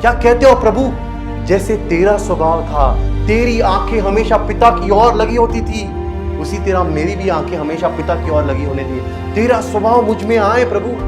क्या कहते हो प्रभु? जैसे तेरा स्वभाव था, तेरी आंखें हमेशा पिता की ओर लगी होती थी, उसी तरह मेरी भी आंखें हमेशा पिता की ओर लगी होने दी। तेरा स्वभाव मुझ में आए प्रभु।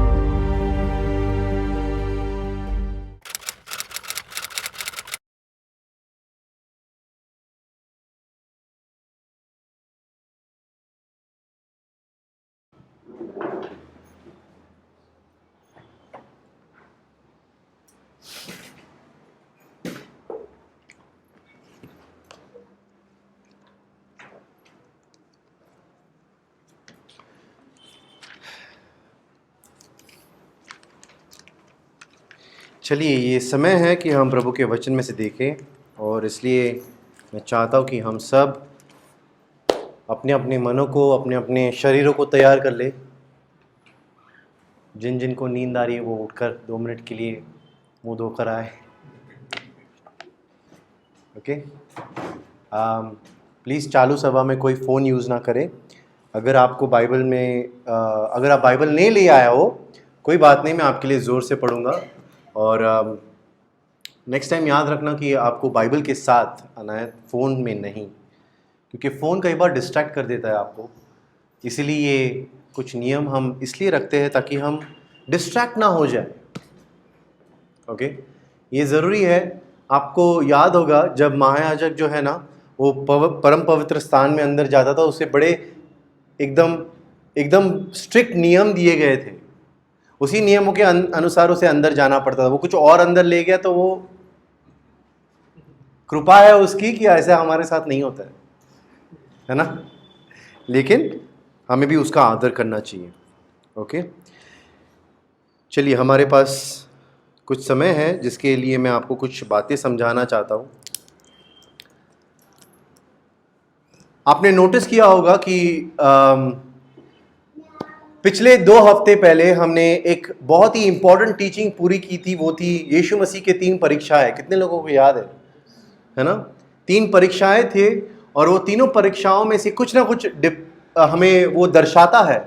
चलिए, ये समय है कि हम प्रभु के वचन में से देखें, और इसलिए मैं चाहता हूँ कि हम सब अपने अपने मनों को, अपने अपने शरीरों को तैयार कर ले। जिन जिन को नींद आ रही है वो उठकर 2 मिनट के लिए मुंह धोकर आए। ओके, प्लीज़ चालू सभा में कोई फ़ोन यूज़ ना करें। अगर आपको बाइबल में अगर आप बाइबल नहीं ले आया हो, कोई बात नहीं, मैं आपके लिए ज़ोर से पढ़ूँगा। और नेक्स्ट टाइम याद रखना कि आपको बाइबल के साथ आना है, फ़ोन में नहीं, क्योंकि फ़ोन कई बार डिस्ट्रैक्ट कर देता है आपको। इसीलिए ये कुछ नियम हम इसलिए रखते हैं ताकि हम डिस्ट्रैक्ट ना हो जाए। ओके, ये ज़रूरी है। आपको याद होगा जब महायाजक जो है ना, वो परम पवित्र स्थान में अंदर जाता था, उसे बड़े एकदम एकदम स्ट्रिक्ट नियम दिए गए थे। उसी नियमों के अनुसार उसे अंदर जाना पड़ता था। वो कुछ और अंदर ले गया तो वो कृपा है उसकी कि ऐसा हमारे साथ नहीं होता है ना। लेकिन हमें भी उसका आदर करना चाहिए। ओके, चलिए, हमारे पास कुछ समय है जिसके लिए मैं आपको कुछ बातें समझाना चाहता हूँ। आपने नोटिस किया होगा कि पिछले 2 हफ्ते पहले हमने एक बहुत ही इंपॉर्टेंट टीचिंग पूरी की थी। वो थी यीशु मसीह के 3 परीक्षाएं। कितने लोगों को याद है ना? 3 परीक्षाएं थे, और वो तीनों परीक्षाओं में से कुछ ना कुछ हमें वो दर्शाता है,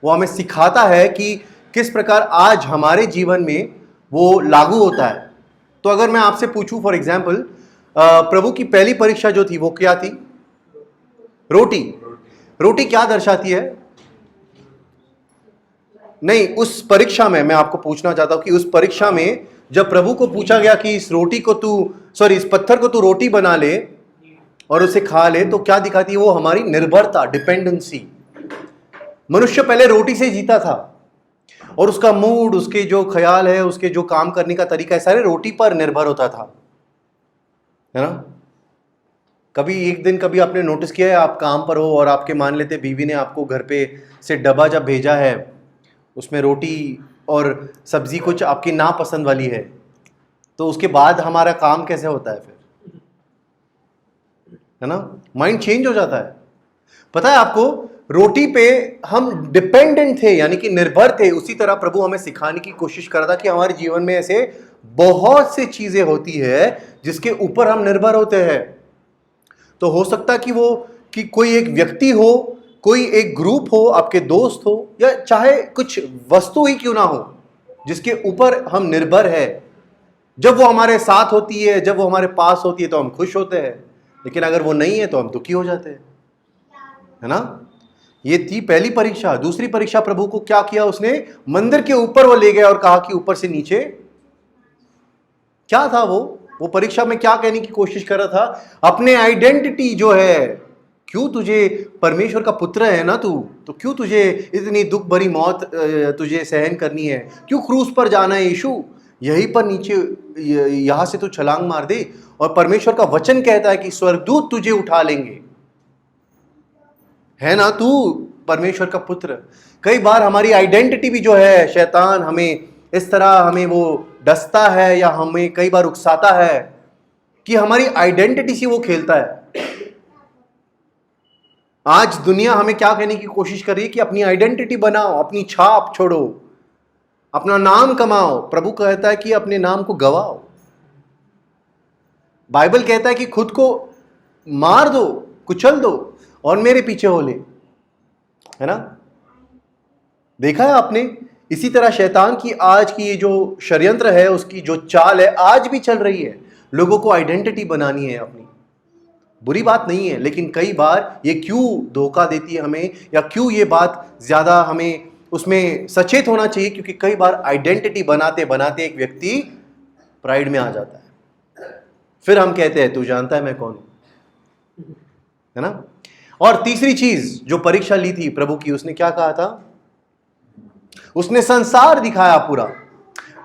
वो हमें सिखाता है कि किस प्रकार आज हमारे जीवन में वो लागू होता है। तो अगर मैं आपसे पूछूं, फॉर एग्जाम्पल, प्रभु की पहली परीक्षा जो थी वो क्या थी? रोटी। रोटी क्या दर्शाती है? नहीं, उस परीक्षा में मैं आपको पूछना चाहता हूं कि उस परीक्षा में जब प्रभु को पूछा गया कि इस पत्थर को तू रोटी बना ले और उसे खा ले, तो क्या दिखाती है वो? हमारी निर्भरता, डिपेंडेंसी। मनुष्य पहले रोटी से जीता था, और उसका मूड, उसके जो ख्याल है, उसके जो काम करने का तरीका है, सारे रोटी पर निर्भर होता था, है ना। कभी एक दिन कभी आपने नोटिस किया है, आप काम पर हो और आपके मान लेते बीवी ने आपको घर पे से डब्बा जब भेजा है, उसमें रोटी और सब्जी कुछ आपकी नापसंद वाली है, तो उसके बाद हमारा काम कैसे होता है फिर? है ना, माइंड चेंज हो जाता है। पता है आपको, रोटी पे हम डिपेंडेंट थे, यानी कि निर्भर थे। उसी तरह प्रभु हमें सिखाने की कोशिश कर रहा था कि हमारे जीवन में ऐसे बहुत सी चीजें होती है जिसके ऊपर हम निर्भर होते हैं। तो हो सकता है कि कोई एक व्यक्ति हो, कोई एक ग्रुप हो, आपके दोस्त हो, या चाहे कुछ वस्तु ही क्यों ना हो जिसके ऊपर हम निर्भर है। जब वो हमारे साथ होती है, जब वो हमारे पास होती है तो हम खुश होते हैं, लेकिन अगर वो नहीं है तो हम दुखी हो जाते हैं, है ना। ये थी पहली परीक्षा। दूसरी परीक्षा प्रभु को क्या किया? उसने मंदिर के ऊपर वो ले गया और कहा कि ऊपर से नीचे क्या था वो परीक्षा में क्या कहने की कोशिश कर रहा था? अपने आइडेंटिटी जो है, क्यों तुझे परमेश्वर का पुत्र है ना तू, तो क्यों तुझे इतनी दुख भरी मौत तुझे सहन करनी है? क्यों क्रूस पर जाना है यीशु? यहीं पर नीचे यहां से तू छलांग मार दे, और परमेश्वर का वचन कहता है कि स्वर्गदूत तुझे उठा लेंगे, है ना तू परमेश्वर का पुत्र। कई बार हमारी आइडेंटिटी भी जो है, शैतान हमें इस तरह हमें वो डसता है या हमें कई बार उकसाता है कि हमारी आइडेंटिटी से वो खेलता है। आज दुनिया हमें क्या कहने की कोशिश कर रही है कि अपनी आइडेंटिटी बनाओ, अपनी छाप छोड़ो, अपना नाम कमाओ। प्रभु कहता है कि अपने नाम को गवाओ। बाइबल कहता है कि खुद को मार दो, कुचल दो, और मेरे पीछे हो ले, है ना। देखा है आपने इसी तरह शैतान की आज की ये जो षड्यंत्र है, उसकी जो चाल है आज भी चल रही है। लोगों को आइडेंटिटी बनानी है अपनी। बुरी बात नहीं है, लेकिन कई बार ये क्यों धोखा देती है हमें, या क्यों ये बात ज्यादा हमें उसमें सचेत होना चाहिए, क्योंकि कई बार आइडेंटिटी बनाते बनाते एक व्यक्ति प्राइड में आ जाता है। फिर हम कहते हैं तू जानता है मैं कौन हूं, है ना। और तीसरी चीज जो परीक्षा ली थी प्रभु की, उसने क्या कहा था? उसने संसार दिखाया पूरा,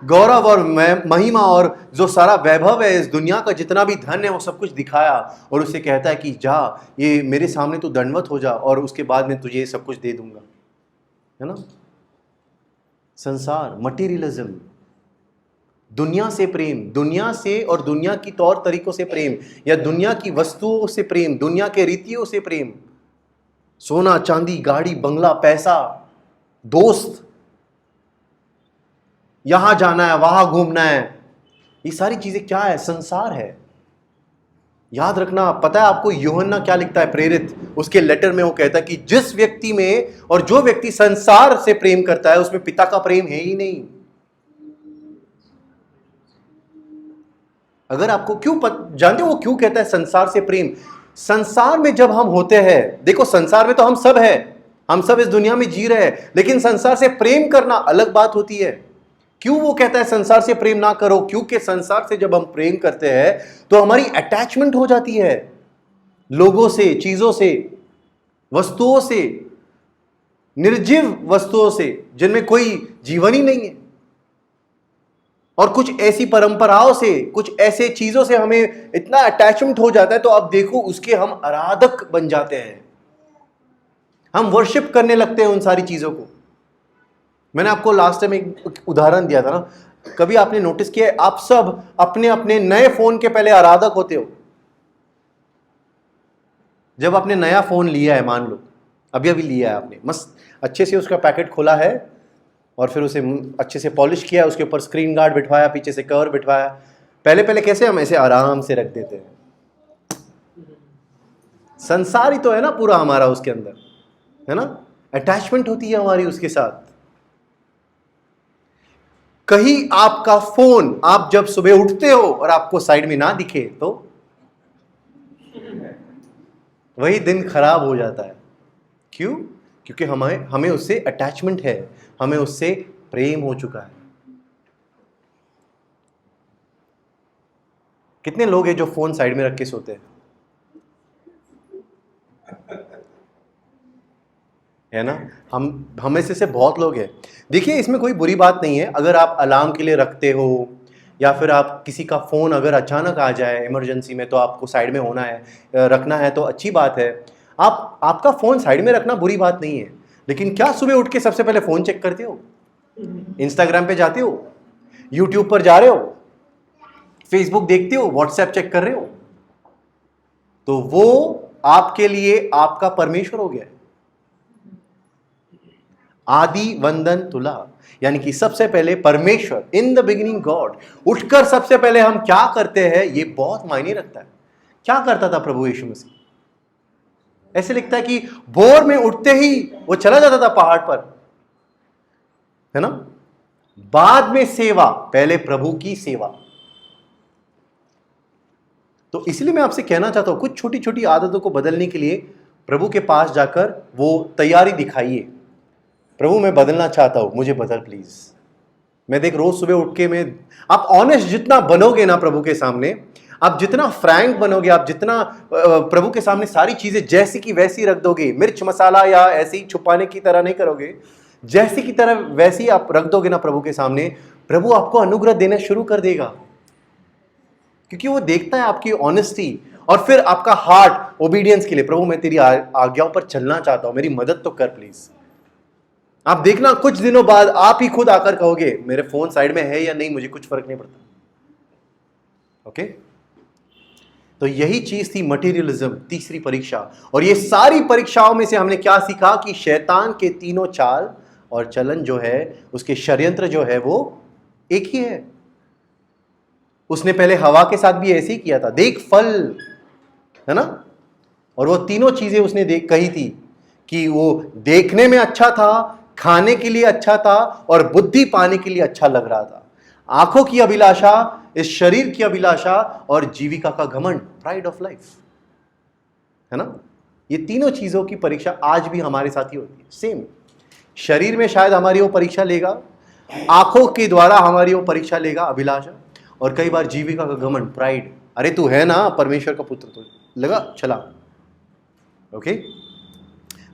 गौरव और महिमा और जो सारा वैभव है इस दुनिया का, जितना भी धन है वो सब कुछ दिखाया, और उसे कहता है कि जा ये मेरे सामने तू दंडवत हो जा और उसके बाद मैं तुझे सब कुछ दे दूंगा, है ना। संसार, मटीरियलिज्म, दुनिया से प्रेम, दुनिया से और दुनिया की तौर तरीकों से प्रेम, या दुनिया की वस्तुओं से प्रेम, दुनिया के रीतियों से प्रेम, सोना चांदी, गाड़ी बंगला, पैसा, दोस्त, यहां जाना है वहां घूमना है, ये सारी चीजें क्या है? संसार है। याद रखना, पता है आपको यूहन्ना क्या लिखता है प्रेरित, उसके लेटर में वो कहता है कि जिस व्यक्ति में और जो व्यक्ति संसार से प्रेम करता है उसमें पिता का प्रेम है ही नहीं। अगर आपको जानते हो वो क्यों कहता है संसार से प्रेम? संसार में जब हम होते हैं, देखो संसार में तो हम सब है, हम सब इस दुनिया में जी रहे हैं, लेकिन संसार से प्रेम करना अलग बात होती है। क्यों वो कहता है संसार से प्रेम ना करो? क्योंकि संसार से जब हम प्रेम करते हैं तो हमारी अटैचमेंट हो जाती है लोगों से, चीजों से, वस्तुओं से, निर्जीव वस्तुओं से जिनमें कोई जीवन ही नहीं है, और कुछ ऐसी परंपराओं से, कुछ ऐसे चीजों से हमें इतना अटैचमेंट हो जाता है, तो अब देखो उसके हम आराधक बन जाते हैं, हम वर्शिप करने लगते हैं उन सारी चीजों को। मैंने आपको लास्ट टाइम एक उदाहरण दिया था ना, कभी आपने नोटिस किया है आप सब अपने अपने नए फोन के पहले आराधक होते हो। जब आपने नया फोन लिया है, मान लो अभी अभी लिया है आपने, मस्त अच्छे से उसका पैकेट खोला है और फिर उसे अच्छे से पॉलिश किया, उसके ऊपर स्क्रीन गार्ड बिठवाया, पीछे से कवर बिठवाया। पहले पहले कैसे हम ऐसे आराम से रख देते हैं, संसार ही तो है ना पूरा हमारा उसके अंदर, है ना, अटैचमेंट होती है हमारी उसके साथ। कहीं आपका फोन आप जब सुबह उठते हो और आपको साइड में ना दिखे तो वही दिन खराब हो जाता है। क्यों? क्योंकि हमें उससे अटैचमेंट है, हमें उससे प्रेम हो चुका है। कितने लोग हैं जो फोन साइड में रख के सोते हैं, है ना। हम में से बहुत लोग हैं। देखिए इसमें कोई बुरी बात नहीं है अगर आप अलार्म के लिए रखते हो, या फिर आप किसी का फ़ोन अगर अचानक आ जाए इमरजेंसी में तो आपको साइड में होना है, रखना है, तो अच्छी बात है। आपका फ़ोन साइड में रखना बुरी बात नहीं है, लेकिन क्या सुबह उठ के सबसे पहले फ़ोन चेक करते हो? इंस्टाग्राम पे जाते हो, यूट्यूब पर जा रहे हो, फेसबुक देखते हो, व्हाट्सएप चेक कर रहे हो, तो वो आपके लिए आपका परमेश्वर हो गया है। आदि वंदन तुला, यानी कि सबसे पहले परमेश्वर, इन द बिगिनिंग गॉड। उठकर सबसे पहले हम क्या करते हैं ये बहुत मायने रखता है। क्या करता था प्रभु यीशु मसीह? ऐसे लिखता है कि भोर में उठते ही वो चला जाता था पहाड़ पर, है ना। बाद में सेवा, पहले प्रभु की सेवा। तो इसलिए मैं आपसे कहना चाहता हूं कुछ छोटी छोटी आदतों को बदलने के लिए प्रभु के पास जाकर वो तैयारी दिखाइए। प्रभु मैं बदलना चाहता हूं, मुझे बदल प्लीज। मैं देख रोज सुबह उठ के आप ऑनेस्ट जितना बनोगे ना प्रभु के सामने, आप जितना फ्रैंक बनोगे, आप जितना प्रभु के सामने सारी चीजें जैसी की वैसी रख दोगे, मिर्च मसाला या ऐसे ही छुपाने की तरह नहीं करोगे, जैसी की तरह वैसी आप रख दोगे ना प्रभु के सामने, प्रभु आपको अनुग्रह देना शुरू कर देगा। क्योंकि वो देखता है आपकी ऑनेस्टी, और फिर आपका हार्ट ओबीडियंस के लिए। प्रभु मैं तेरी आज्ञाओं पर चलना चाहता हूं, मेरी मदद तो कर प्लीज। आप देखना कुछ दिनों बाद आप ही खुद आकर कहोगे मेरे फोन साइड में है या नहीं, मुझे कुछ फर्क नहीं पड़ता। ओके, तो यही चीज थी मटेरियलिज्म, तीसरी परीक्षा। और ये सारी परीक्षाओं में से हमने क्या सीखा कि शैतान के तीनों चाल और चलन जो है, उसके षड्यंत्र जो है वो एक ही है। उसने पहले हवा के साथ भी ऐसे ही किया था, देख फल, है ना, और वो तीनों चीजें उसने कही थी कि वो देखने में अच्छा था, खाने के लिए अच्छा था और बुद्धि पाने के लिए अच्छा लग रहा था। आंखों की अभिलाषा, इस शरीर की अभिलाषा और जीविका का घमंड, प्राइड ऑफ लाइफ, है ना। ये तीनों चीजों की परीक्षा आज भी हमारे साथ ही होती है। सेम शरीर में शायद हमारी वो परीक्षा लेगा, आंखों के द्वारा हमारी वो परीक्षा लेगा, अभिलाषा, और कई बार जीविका का घमंड, प्राइड। अरे तू है ना परमेश्वर का पुत्र, तो लगा चला। ओके,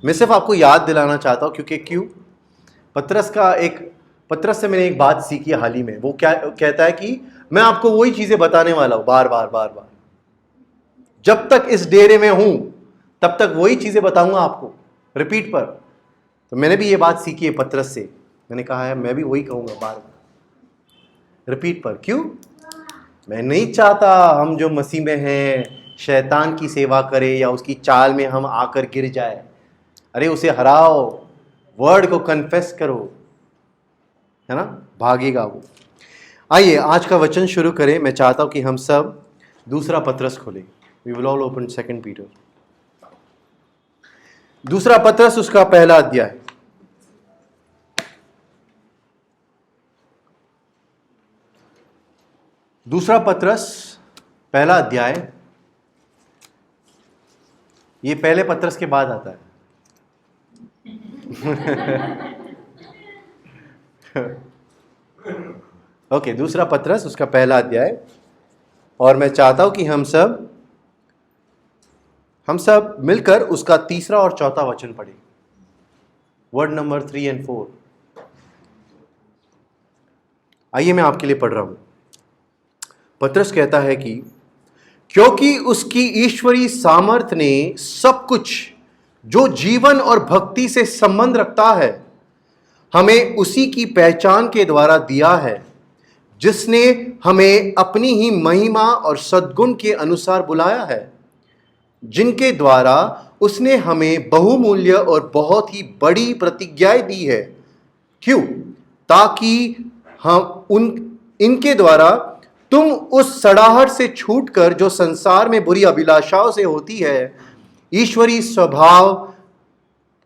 मैं सिर्फ आपको याद दिलाना चाहता हूं, क्योंकि क्यों, पतरस से मैंने एक बात सीखी हाल ही में। वो क्या कहता है कि मैं आपको वही चीजें बताने वाला हूं बार बार बार बार, जब तक इस डेरे में हूं तब तक वही चीजें बताऊंगा आपको, रिपीट पर। तो मैंने भी ये बात सीखी है पतरस से, मैंने कहा है मैं भी वही कहूंगा बार बार, रिपीट पर। क्यों? मैं नहीं चाहता हम जो मसीह में हैं शैतान की सेवा करें या उसकी चाल में हम आकर गिर जाए। अरे उसे हराओ, वर्ड को कन्फेस करो, है ना, भागेगा वो। आइए आज का वचन शुरू करें। मैं चाहता हूं कि हम सब दूसरा पतरस खोलें। We will all open 2 Peter, दूसरा पतरस उसका पहला अध्याय। दूसरा पतरस पहला अध्याय, ये पहले पतरस के बाद आता है। ओके, दूसरा पतरस उसका पहला अध्याय, और मैं चाहता हूं कि हम सब मिलकर उसका तीसरा और चौथा वचन पढ़ें, वर्ड नंबर 3 और 4। आइए मैं आपके लिए पढ़ रहा हूं। पतरस कहता है कि क्योंकि उसकी ईश्वरीय सामर्थ ने सब कुछ जो जीवन और भक्ति से संबंध रखता है हमें उसी की पहचान के द्वारा दिया है, जिसने हमें अपनी ही महिमा और सद्गुण के अनुसार बुलाया है, जिनके द्वारा उसने हमें बहुमूल्य और बहुत ही बड़ी प्रतिज्ञाएं दी है। क्यों? ताकि इनके द्वारा तुम उस सड़ाहट से छूटकर जो संसार में बुरी अभिलाषाओं से होती है, ईश्वरीय स्वभाव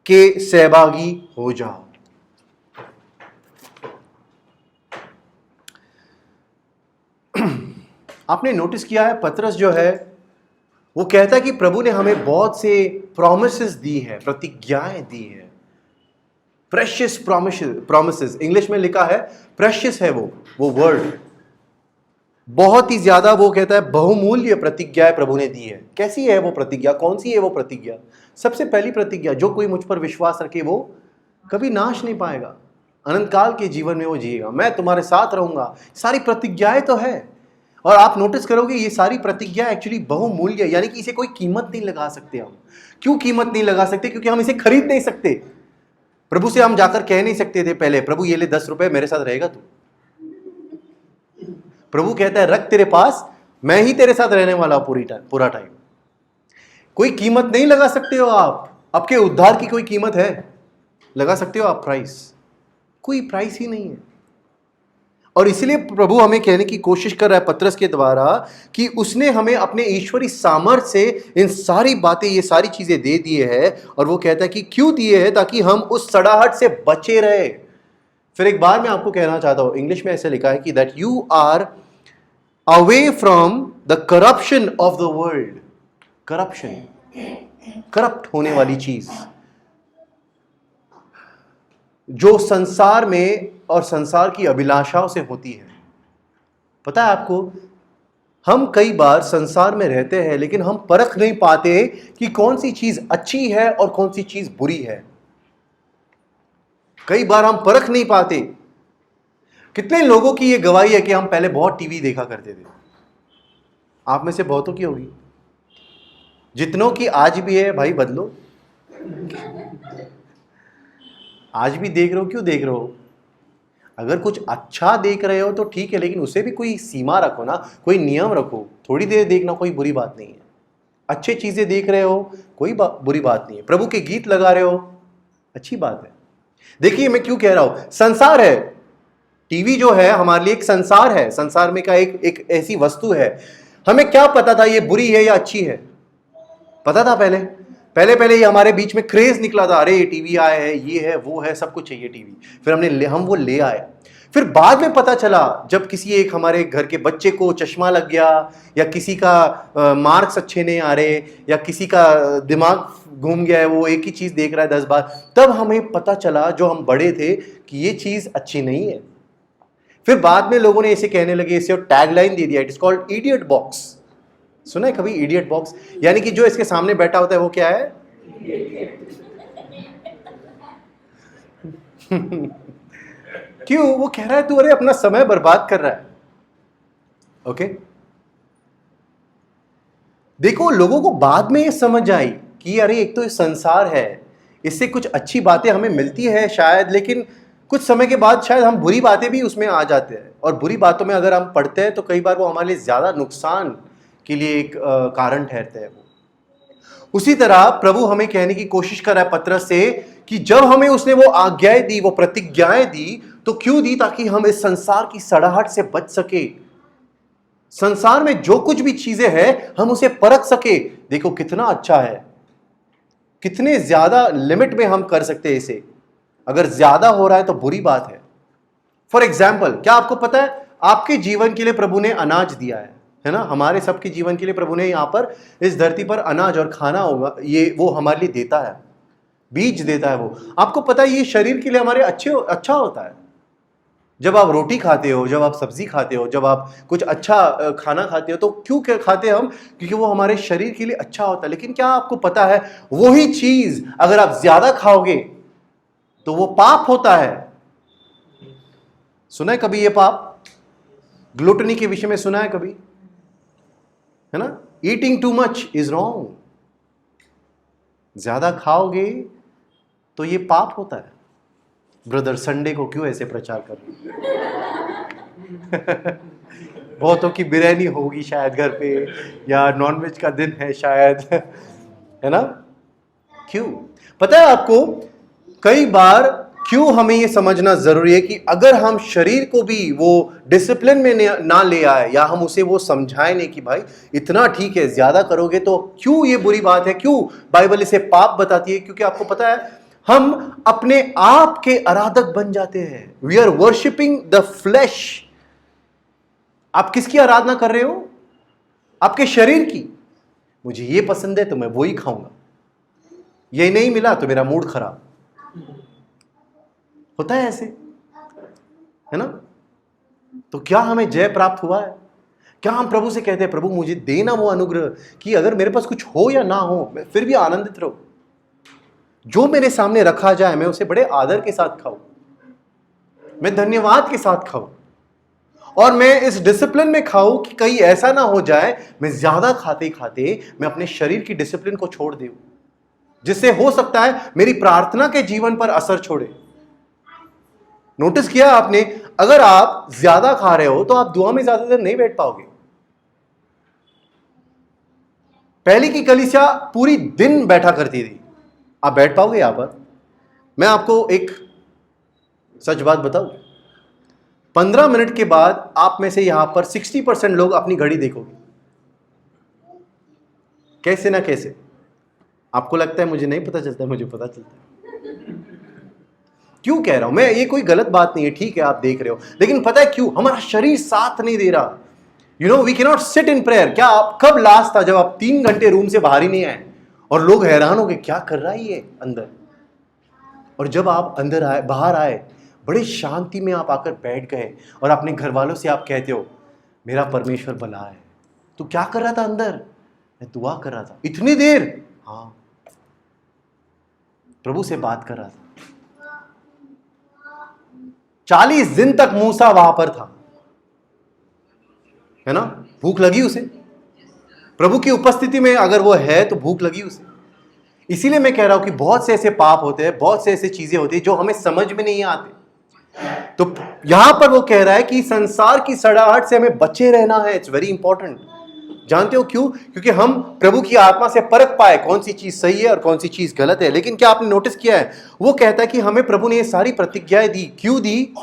के सहभागी हो जाओ। आपने नोटिस किया है, पतरस जो है वो कहता है कि प्रभु ने हमें बहुत से प्रॉमिसेस दी है, प्रतिज्ञाएं दी है। प्रेशियस प्रॉमिसेस, इंग्लिश में लिखा है प्रेशियस है वो वर्ड, बहुत ही ज्यादा। वो कहता है बहुमूल्य प्रतिज्ञाएं प्रभु ने दी है। कैसी है वो प्रतिज्ञा? कौन सी है वो प्रतिज्ञा? सबसे पहली प्रतिज्ञा, जो कोई मुझ पर विश्वास रखे वो कभी नाश नहीं पाएगा, अनंत काल के जीवन में वो जिएगा, मैं तुम्हारे साथ रहूंगा। सारी प्रतिज्ञाएं तो है, और आप नोटिस करोगे ये सारी प्रतिज्ञा एक्चुअली बहुमूल्य, यानी कि इसे कोई कीमत नहीं लगा सकते हम। क्यों कीमत नहीं लगा सकते? क्योंकि हम इसे खरीद नहीं सकते। प्रभु से हम जाकर कह नहीं सकते थे पहले, प्रभु ये ले 10 रुपए, मेरे साथ रहेगा तू। प्रभु कहता है रख तेरे पास, मैं ही तेरे साथ रहने वाला पूरा टाइम। कोई कीमत नहीं लगा सकते हो आप। आपके उद्धार की कोई कीमत है? लगा सकते हो आप प्राइस? कोई प्राइस ही नहीं है। और इसलिए प्रभु हमें कहने की कोशिश कर रहा है पतरस के द्वारा कि उसने हमें अपने ईश्वरी सामर्थ्य से इन सारी बातें, ये सारी चीजें दे दिए है। और वो कहता है कि क्यों दिए है? ताकि हम उस सड़ाहट से बचे रहे। फिर एक बार मैं आपको कहना चाहता हूं, इंग्लिश में ऐसे लिखा है कि that you are away from the corruption of the world. Corruption, corrupt होने वाली चीज जो संसार में और संसार की अभिलाषाओं से होती है। पता है आपको, हम कई बार संसार में रहते हैं लेकिन हम परख नहीं पाते कि कौन सी चीज अच्छी है और कौन सी चीज बुरी है। कई बार हम परख नहीं पाते। कितने लोगों की यह गवाही है कि हम पहले बहुत टीवी देखा करते थे। आप में से बहुतों की होगी। जितनों की आज भी है, भाई बदलो। आज भी देख रहे हो, क्यों देख रहे हो? अगर कुछ अच्छा देख रहे हो तो ठीक है, लेकिन उसे भी कोई सीमा रखो ना, कोई नियम रखो। थोड़ी देर देखना कोई बुरी बात नहीं है। अच्छी चीजें देख रहे हो, कोई बुरी बात नहीं है। प्रभु के गीत लगा रहे हो, अच्छी बात है। देखिए मैं क्यों कह रहा हूं, संसार है। टीवी जो है हमारे लिए एक संसार है। संसार में का एक ऐसी वस्तु है। हमें क्या पता था ये बुरी है या अच्छी है? पता था पहले? पहले पहले ये हमारे बीच में क्रेज निकला था, अरे टीवी आया है, ये है वो है, सब कुछ चाहिए टीवी। फिर हम वो ले आए। फिर बाद में पता चला जब किसी एक हमारे घर के बच्चे को चश्मा लग गया, या किसी का मार्क्स अच्छे नहीं आ रहे, या किसी का दिमाग घूम गया है, वो एक ही चीज देख रहा है 10 बार, तब हमें पता चला जो हम बड़े थे कि ये चीज अच्छी नहीं है। फिर बाद में लोगों ने इसे कहने लगे, इसे टैगलाइन दे दिया, it is called idiot box. सुना है कभी इडियट बॉक्स? यानी कि जो इसके सामने बैठा होता है वो क्या है? क्यों? वो कह रहा है तू अरे अपना समय बर्बाद कर रहा है। ओके, देखो लोगों को बाद में ये समझ आई कि अरे एक तो ये संसार है, इससे कुछ अच्छी बातें हमें मिलती है शायद, लेकिन कुछ समय के बाद शायद हम बुरी बातें भी उसमें आ जाते हैं, और बुरी बातों में अगर हम पढ़ते हैं तो कई बार वो हमारे लिए ज्यादा नुकसान के लिए एक कारण ठहरते हैं। उसी तरह प्रभु हमें कहने की कोशिश कर रहा है पत्रस से कि जब हमें उसने वो आज्ञाएं दी, वो प्रतिज्ञाएं दी, तो क्यों दी? ताकि हम इस संसार की सड़ाहट से बच सके। संसार में जो कुछ भी चीजें हैं हम उसे परख सके। देखो कितना अच्छा है, कितने ज्यादा लिमिट में हम कर सकते हैं इसे। अगर ज्यादा हो रहा है तो बुरी बात है। फॉर एग्जाम्पल, क्या आपको पता है आपके जीवन के लिए प्रभु ने अनाज दिया है ना? हमारे सबके जीवन के लिए प्रभु ने यहां पर इस धरती पर अनाज और खाना होगा, ये वो हमारे लिए देता है, बीज देता है वो। आपको पता है ये शरीर के लिए हमारे अच्छा होता है। जब आप रोटी खाते हो, जब आप सब्जी खाते हो, जब आप कुछ अच्छा खाना खाते हो, तो क्यों खाते हैं हम? क्योंकि वो हमारे शरीर के लिए अच्छा होता है। लेकिन क्या आपको पता है वही चीज अगर आप ज्यादा खाओगे तो वो पाप होता है। सुना है कभी ये पाप? ग्लूटनी के विषय में सुना है कभी? है ना? Eating too much is wrong. ज्यादा खाओगे तो ये पाप होता है। ब्रदर संडे को क्यों ऐसे प्रचार कर रहे? बहुतों की बिरयानी होगी शायद घर पे, या नॉनवेज का दिन है शायद, है ना? क्यों? पता है आपको कई बार क्यों हमें ये समझना जरूरी है कि अगर हम शरीर को भी वो डिसिप्लिन में ना ले आए, या हम उसे वो समझाएं नहीं कि भाई इतना ठीक है, ज्यादा करोगे तो क्यों ये बुरी बात है, क्यों बाइबल इसे पाप बताती है? क्योंकि आपको पता है हम अपने आप के आराधक बन जाते हैं। We are worshipping the flash. आप किसकी आराधना कर रहे हो? आपके शरीर की। मुझे ये पसंद है तो मैं वो ही खाऊंगा, ये नहीं मिला तो मेरा मूड खराब। होता है ऐसे, है ना? तो क्या हमें जय प्राप्त हुआ है? क्या हम प्रभु से कहते हैं प्रभु मुझे देना वो अनुग्रह कि अगर मेरे पास कुछ हो या ना हो मैं फिर भी आनंदित रहूं, जो मेरे सामने रखा जाए मैं उसे बड़े आदर के साथ खाऊं, मैं धन्यवाद के साथ खाऊं, और मैं इस डिसिप्लिन में खाऊं कि कहीं ऐसा ना हो जाए मैं ज्यादा खाते खाते मैं अपने शरीर की डिसिप्लिन को छोड़ दूं, जिससे हो सकता है मेरी प्रार्थना के जीवन पर असर छोड़े। नोटिस किया आपने, अगर आप ज्यादा खा रहे हो तो आप दुआ में ज्यादा देर नहीं बैठ पाओगे। पहले की कलीसिया पूरी दिन बैठा करती थी, आप बैठ पाओगे यहां पर? मैं आपको एक सच बात बताऊं, 15 मिनट के बाद आप में से यहां पर 60% लोग अपनी घड़ी देखोगे। कैसे ना कैसे आपको लगता है मुझे नहीं पता चलता है, मुझे पता चलता है। क्यों कह रहा हूं मैं? ये कोई गलत बात नहीं है, ठीक है आप देख रहे हो, लेकिन पता है क्यों? हमारा शरीर साथ नहीं दे रहा। You know we can not sit in prayer. क्या आप कब लास्ट था जब आप 3 घंटे रूम से बाहर ही नहीं आए और लोग हैरान हो गए क्या कर रहा है ये अंदर? और जब आप अंदर आए, बाहर आए, बड़े शांति में आप आकर बैठ गए और अपने घर वालों से आप कहते हो मेरा परमेश्वर भला है। तू क्या कर रहा था अंदर? मैं दुआ कर रहा था। इतनी देर? हाँ, प्रभु से बात कर रहा था। 40 दिन तक मूसा वहां पर था, है ना? भूख लगी उसे, प्रभु की उपस्थिति में अगर वो है तो भूख लगी उसे। इसीलिए मैं कह रहा हूं कि बहुत से ऐसे पाप होते हैं, बहुत से ऐसे चीजें होती हैं जो हमें समझ में नहीं आते। तो यहां पर वो कह रहा है कि संसार की सड़ाहट से हमें बचे रहना है। It's very important. जानते हो क्यों? क्योंकि हम प्रभु की आत्मा से परख पाए कौन सी चीज सही है और कौन सी चीज गलत है। लेकिन क्या आपने नोटिस किया है, वो कहता है कि हमें प्रभु ने ये सारी प्रतिज्ञाएं दी। क्यों दी?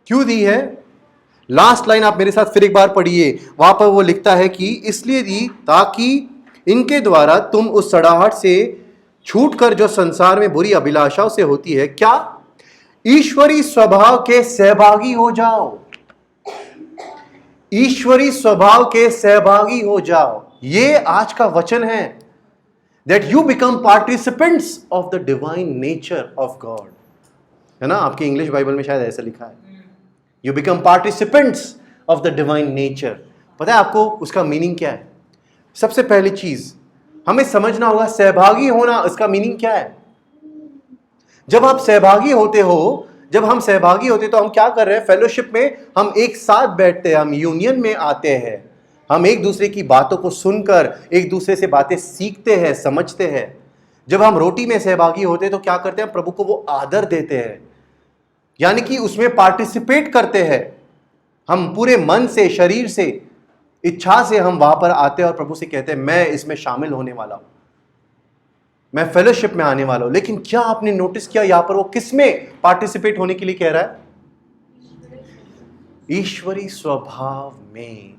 क्यों दी है? लास्ट लाइन आप मेरे साथ फिर एक बार पढ़िए, वहां पर वो लिखता है कि इसलिए दी ताकि इनके द्वारा तुम उस सड़ाहट से छूटकर जो संसार में बुरी अभिलाषाओं से होती है, क्या ईश्वरी स्वभाव के सहभागी हो जाओ। ईश्वरी स्वभाव के सहभागी हो जाओ। ये आज का वचन है, that you become participants of the divine nature of God. है ना, आपकी इंग्लिश बाइबल में शायद ऐसा लिखा है, you become participants of the divine nature. पता है आपको उसका मीनिंग क्या है? सबसे पहली चीज हमें समझना होगा, सहभागी होना, इसका मीनिंग क्या है? जब आप सहभागी होते हो, जब हम सहभागी होते तो हम क्या कर रहे हैं? फेलोशिप में हम एक साथ बैठते हैं, हम यूनियन में आते हैं, हम एक दूसरे की बातों को सुनकर एक दूसरे से बातें सीखते हैं, समझते हैं। जब हम रोटी में सहभागी होते हैं तो क्या करते हैं? प्रभु को वो आदर देते हैं, यानी कि उसमें पार्टिसिपेट करते हैं। हम पूरे मन से, शरीर से, इच्छा से हम वहां पर आते हैं और प्रभु से कहते हैं मैं इसमें शामिल होने वाला हूं, मैं फेलोशिप में आने वाला हूं। लेकिन क्या आपने नोटिस किया यहां पर वो किस में पार्टिसिपेट होने के लिए कह रहा है? ईश्वरी स्वभाव में।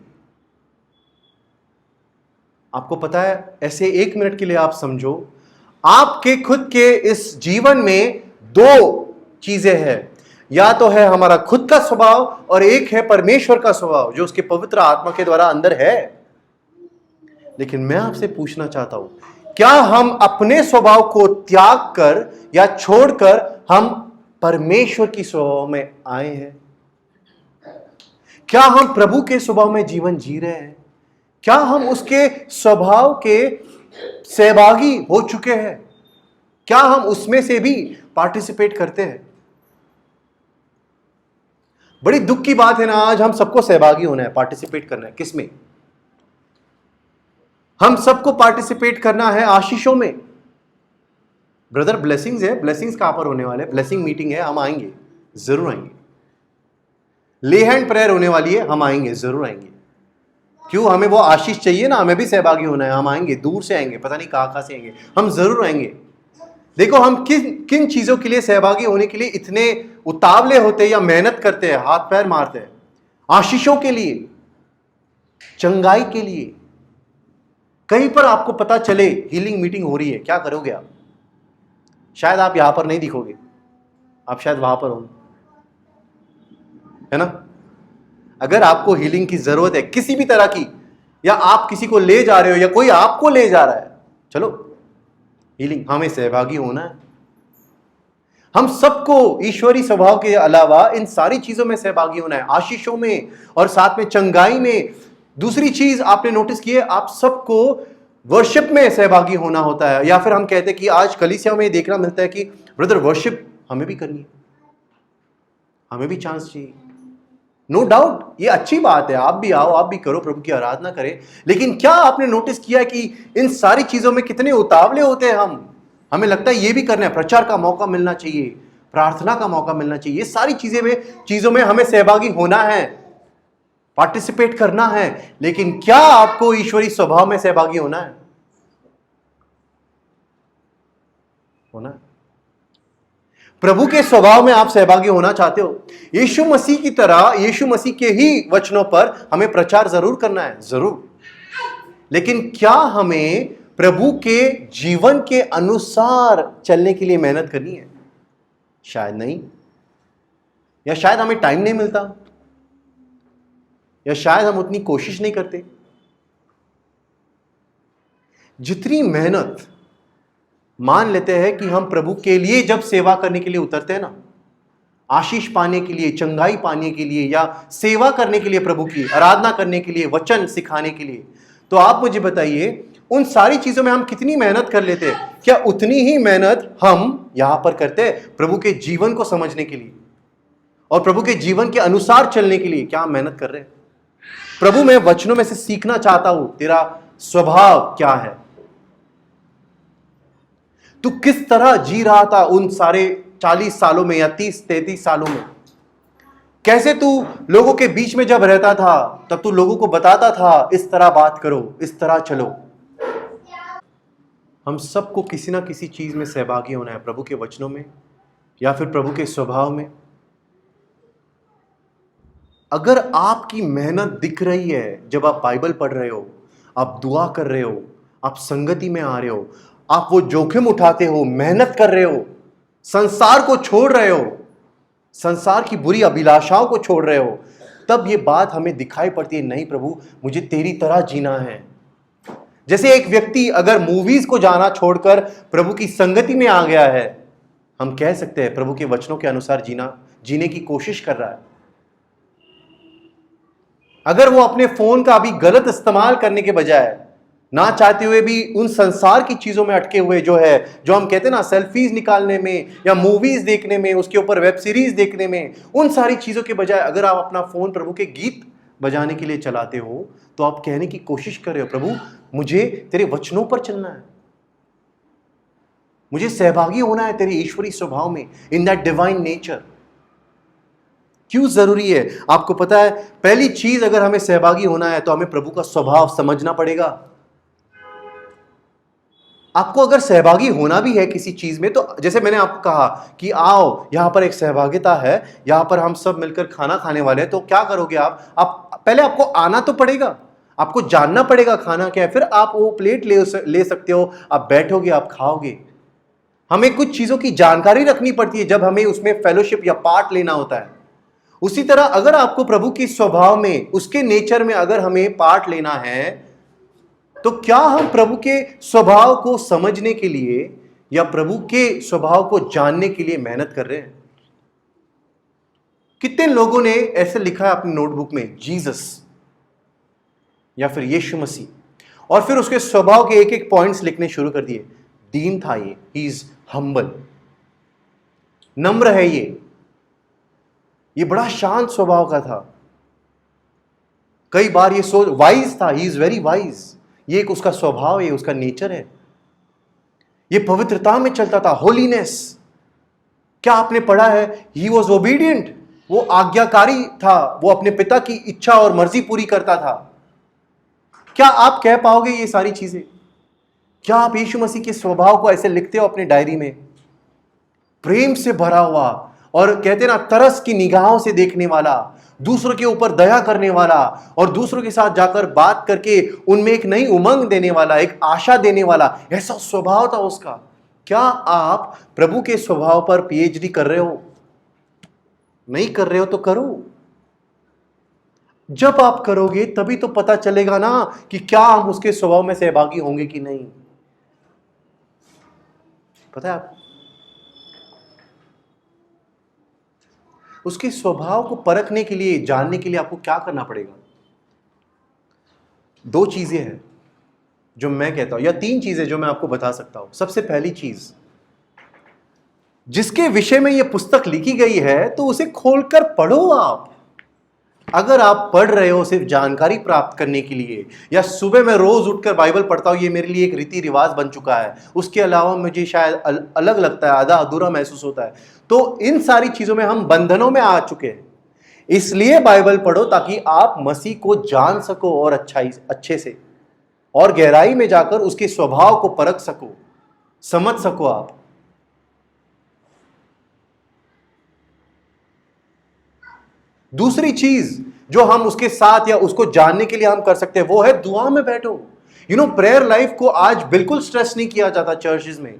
आपको पता है, ऐसे 1 मिनट के लिए आप समझो, आपके खुद के इस जीवन में 2 चीजें हैं, या तो है हमारा खुद का स्वभाव और एक है परमेश्वर का स्वभाव जो उसके पवित्र आत्मा के द्वारा अंदर है। लेकिन मैं आपसे पूछना चाहता हूं, क्या हम अपने स्वभाव को त्याग कर या छोड़कर हम परमेश्वर की स्वभाव में आए हैं? क्या हम प्रभु के स्वभाव में जीवन जी रहे हैं? क्या हम उसके स्वभाव के सहभागी हो चुके हैं? क्या हम उसमें से भी पार्टिसिपेट करते हैं? बड़ी दुख की बात है ना, आज हम सबको सहभागी होना है, पार्टिसिपेट करना है। किसमें? हम सबको पार्टिसिपेट करना है आशीषों में। ब्रदर, ब्लेसिंग्स है, ब्लेसिंग्स कहां पर होने वाले? ब्लेसिंग मीटिंग है, हम आएंगे, जरूर आएंगे। ले हैंड प्रेयर होने वाली है, हम आएंगे, जरूर आएंगे। क्यों? हमें वो आशीष चाहिए ना, हमें भी सहभागी होना है, हम आएंगे, दूर से आएंगे, पता नहीं कहां से आएंगे, हम जरूर आएंगे। देखो, हम किन चीजों के लिए सहभागी होने के लिए इतने उतावले होते हैं या मेहनत करते हैं, हाथ पैर मारते हैं? आशीषों के लिए, चंगाई के लिए। कहीं पर आपको पता चले हीलिंग मीटिंग हो रही है, क्या करोगे आप? शायद आप यहां पर नहीं दिखोगे, आप शायद वहां पर होंगे, है ना? अगर आपको हीलिंग की जरूरत है किसी भी तरह की, या आप किसी को ले जा रहे हो या कोई आपको ले जा रहा है, चलो हीलिंग, हमें सहभागी होना है। हम सबको ईश्वरी स्वभाव के अलावा इन सारी चीजों में सहभागी होना है, आशीषों में और साथ में चंगाई में। दूसरी चीज आपने नोटिस की है, आप सबको वर्शिप में सहभागी होना होता है। या फिर हम कहते हैं कि आज कलीसिया में देखना मिलता है कि ब्रदर वर्शिप हमें भी करनी है, हमें भी चांस चाहिए। नो डाउट, ये अच्छी बात है, आप भी आओ, आप भी करो, प्रभु की आराधना करें। लेकिन क्या आपने नोटिस किया है कि इन सारी चीजों में कितने उतावले होते हैं हम? हमें लगता है ये भी करना है, प्रचार का मौका मिलना चाहिए, प्रार्थना का मौका मिलना चाहिए, ये सारी चीजों में हमें सहभागी होना है, पार्टिसिपेट करना है। लेकिन क्या आपको ईश्वरी स्वभाव में सहभागी होना है? होना है। प्रभु के स्वभाव में आप सहभागी होना चाहते हो? यीशु मसीह की तरह, यीशु मसीह के ही वचनों पर हमें प्रचार जरूर करना है, जरूर। लेकिन क्या हमें प्रभु के जीवन के अनुसार चलने के लिए मेहनत करनी है? शायद नहीं, या शायद हमें टाइम नहीं मिलता, या शायद हम उतनी कोशिश नहीं करते। जितनी मेहनत, मान लेते हैं कि हम प्रभु के लिए जब सेवा करने के लिए उतरते हैं ना, आशीष पाने के लिए, चंगाई पाने के लिए, या सेवा करने के लिए, प्रभु की आराधना करने के लिए, वचन सिखाने के लिए, तो आप मुझे बताइए उन सारी चीजों में हम कितनी मेहनत कर लेते हैं? क्या उतनी ही मेहनत हम यहां पर करते हैं प्रभु के जीवन को समझने के लिए और प्रभु के जीवन के अनुसार चलने के लिए? क्या हम मेहनत कर रहे हैं? प्रभु, मैं वचनों में से सीखना चाहता हूं, तेरा स्वभाव क्या है? तू किस तरह जी रहा था उन सारे 40 सालों में या 30-33 सालों में? कैसे तू लोगों के बीच में जब रहता था तब तू लोगों को बताता था इस तरह बात करो, इस तरह चलो? हम सबको किसी ना किसी चीज में सहभागी होना है, प्रभु के वचनों में या फिर प्रभु के स्वभाव में। अगर आपकी मेहनत दिख रही है जब आप बाइबल पढ़ रहे हो, आप दुआ कर रहे हो, आप संगति में आ रहे हो, आप वो जोखिम उठाते हो, मेहनत कर रहे हो, संसार को छोड़ रहे हो, संसार की बुरी अभिलाषाओं को छोड़ रहे हो, तब ये बात हमें दिखाई पड़ती है, नहीं प्रभु मुझे तेरी तरह जीना है। जैसे एक व्यक्ति अगर मूवीज को जाना छोड़कर प्रभु की संगति में आ गया है, हम कह सकते हैं प्रभु के वचनों के अनुसार जीने की कोशिश कर रहा है। अगर वो अपने फोन का अभी गलत इस्तेमाल करने के बजाय ना चाहते हुए भी उन संसार की चीजों में अटके हुए जो हम कहते हैं ना, सेल्फीज निकालने में या मूवीज देखने में, उसके ऊपर वेब सीरीज देखने में, उन सारी चीजों के बजाय अगर आप अपना फोन प्रभु के गीत बजाने के लिए चलाते हो, तो आप कहने की कोशिश कर रहे हो, प्रभु मुझे तेरे वचनों पर चलना है, मुझे सहभागी होना है तेरे ईश्वरी स्वभाव में, इन दैट डिवाइन नेचर। क्यों जरूरी है? आपको पता है, पहली चीज अगर हमें सहभागी होना है तो हमें प्रभु का स्वभाव समझना पड़ेगा। आपको अगर सहभागी होना भी है किसी चीज में, तो जैसे मैंने आपको कहा कि आओ यहां पर एक सहभागिता है, यहां पर हम सब मिलकर खाना खाने वाले हैं, तो क्या करोगे आप पहले आपको आना तो पड़ेगा, आपको जानना पड़ेगा खाना क्या है, फिर आप वो प्लेट ले सकते हो, आप बैठोगे, आप खाओगे। हमें कुछ चीजों की जानकारी रखनी पड़ती है जब हमें उसमें फेलोशिप या पार्ट लेना होता है। उसी तरह अगर आपको प्रभु की स्वभाव में, उसके नेचर में अगर हमें पार्ट लेना है, तो क्या हम प्रभु के स्वभाव को समझने के लिए या प्रभु के स्वभाव को जानने के लिए मेहनत कर रहे हैं? कितने लोगों ने ऐसे लिखा है अपनी नोटबुक में, जीसस या फिर यीशु मसीह, और फिर उसके स्वभाव के एक एक पॉइंट्स लिखने शुरू कर दिए। दीन था ये, ही इज हम्बल, नम्र है ये बड़ा शांत स्वभाव का था। कई बार ये सोच, वाइज था, ही इज वेरी वाइज, ये एक उसका स्वभाव है, उसका नेचर है। ये पवित्रता में चलता था, होलीनेस। क्या आपने पढ़ा है? ही वॉज ओबीडियंट, वो आज्ञाकारी था, वो अपने पिता की इच्छा और मर्जी पूरी करता था। क्या आप कह पाओगे ये सारी चीजें? क्या आप यीशु मसीह के स्वभाव को ऐसे लिखते हो अपने डायरी में? प्रेम से भरा हुआ, और कहते ना, तरस की निगाहों से देखने वाला, दूसरों के ऊपर दया करने वाला, और दूसरों के साथ जाकर बात करके उनमें एक नई उमंग देने वाला, एक आशा देने वाला, ऐसा स्वभाव था उसका। क्या आप प्रभु के स्वभाव पर पीएचडी कर रहे हो? नहीं कर रहे हो तो करो। जब आप करोगे तभी तो पता चलेगा ना कि क्या हम उसके स्वभाव में सहभागी होंगे कि नहीं। पता है आपको, उसके स्वभाव को परखने के लिए, जानने के लिए आपको क्या करना पड़ेगा? दो चीजें हैं जो मैं कहता हूं, या तीन चीजें जो मैं आपको बता सकता हूं। सबसे पहली चीज, जिसके विषय में यह पुस्तक लिखी गई है तो उसे खोलकर पढ़ो आप। अगर आप पढ़ रहे हो सिर्फ जानकारी प्राप्त करने के लिए, या सुबह मैं रोज उठकर बाइबल पढ़ता हूं, ये मेरे लिए एक रीति रिवाज बन चुका है, उसके अलावा मुझे शायद अलग लगता है, आधा अधूरा महसूस होता है, तो इन सारी चीजों में हम बंधनों में आ चुके हैं। इसलिए बाइबल पढ़ो ताकि आप मसीह को जान सको, और अच्छे से और गहराई में जाकर उसके स्वभाव को परख सको, समझ सको आप। दूसरी चीज जो हम उसके साथ या उसको जानने के लिए हम कर सकते हैं, वो है दुआ में बैठो। प्रेयर लाइफ को आज बिल्कुल स्ट्रेस नहीं किया जाता चर्चेज में।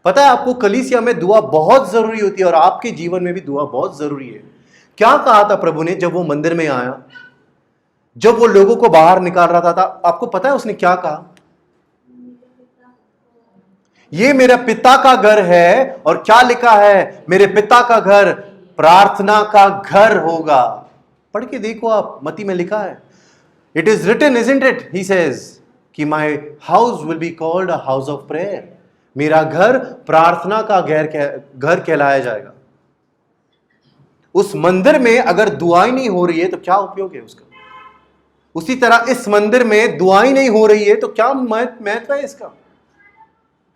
पता है आपको, कलीसिया में दुआ बहुत जरूरी होती है, और आपके जीवन में भी दुआ बहुत जरूरी है। क्या कहा था प्रभु ने जब वो मंदिर में आया, जब वो लोगों को बाहर निकाल रहा था, आपको पता है उसने क्या कहा? ये मेरा पिता का घर है, और क्या लिखा है? मेरे पिता का घर प्रार्थना का घर होगा। पढ़ के देखो आप, मत्ती में लिखा है, it is written isn't it, he says कि my house will be called a house of prayer. मेरा घर प्रार्थना का घर कहलाया जाएगा। उस मंदिर में अगर दुआई नहीं हो रही है तो क्या उपयोग है उसका? उसी तरह इस मंदिर में दुआई नहीं हो रही है तो क्या महत्व है इसका?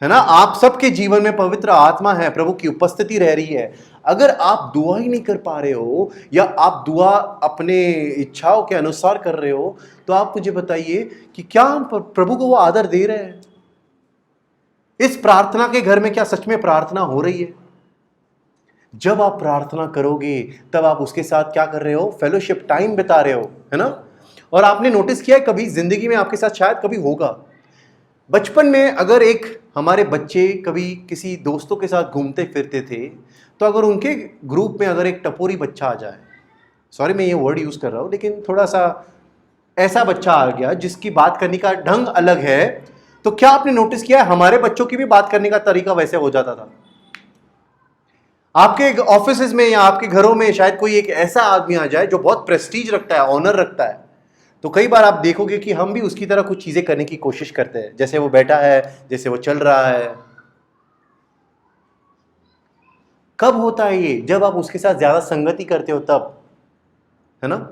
है ना? आप सबके जीवन में पवित्र आत्मा है, प्रभु की उपस्थिति रह रही है। अगर आप दुआ ही नहीं कर पा रहे हो, या आप दुआ अपने इच्छाओं के अनुसार कर रहे हो, तो आप मुझे बताइए कि क्या हम प्रभु को वो आदर दे रहे हैं? इस प्रार्थना के घर में क्या सच में प्रार्थना हो रही है? जब आप प्रार्थना करोगे तब आप उसके साथ क्या कर रहे हो? फेलोशिप टाइम बिता रहे हो, है ना? और आपने नोटिस किया है, कभी जिंदगी में आपके साथ शायद कभी होगा, बचपन में अगर एक हमारे बच्चे कभी किसी दोस्तों के साथ घूमते फिरते थे, तो अगर उनके ग्रुप में अगर एक टपोरी बच्चा आ जाए, सॉरी मैं ये वर्ड यूज़ कर रहा हूँ, लेकिन थोड़ा सा ऐसा बच्चा आ गया जिसकी बात करने का ढंग अलग है, तो क्या आपने नोटिस किया हमारे बच्चों की भी बात करने का तरीका वैसे हो जाता था? आपके ऑफिस में या आपके घरों में शायद कोई एक ऐसा आदमी आ जाए जो बहुत प्रेस्टीज रखता है, ऑनर रखता है, तो कई बार आप देखोगे कि हम भी उसकी तरह कुछ चीजें करने की कोशिश करते हैं, जैसे वो बैठा है, जैसे वो चल रहा है। कब होता है ये? जब आप उसके साथ ज्यादा संगति करते हो तब, है ना?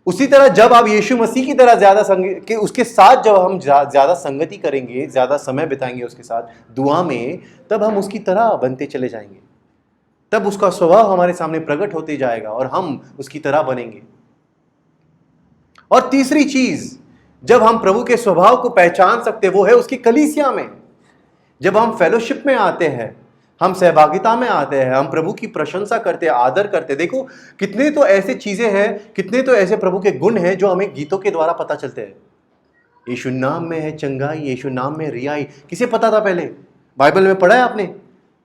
उसी तरह जब आप यीशु मसीह की तरह ज्यादा कि उसके साथ जब हम ज्यादा संगति करेंगे, ज्यादा समय बिताएंगे उसके साथ दुआ में, तब हम उसकी तरह बनते चले जाएंगे, तब उसका स्वभाव हमारे सामने प्रकट होते जाएगा और हम उसकी तरह बनेंगे। और तीसरी चीज, जब हम प्रभु के स्वभाव को पहचान सकते, वो है उसकी कलीसिया में। जब हम फेलोशिप में आते हैं, हम सहभागिता में आते हैं, हम प्रभु की प्रशंसा करते हैं, आदर करते हैं। देखो कितने तो ऐसे चीजें हैं, कितने तो ऐसे प्रभु के गुण हैं जो हमें गीतों के द्वारा पता चलते हैं। यीशु नाम में है चंगाई, यीशु नाम में रिहाई। किसे पता था पहले? बाइबल में पढ़ा है आपने?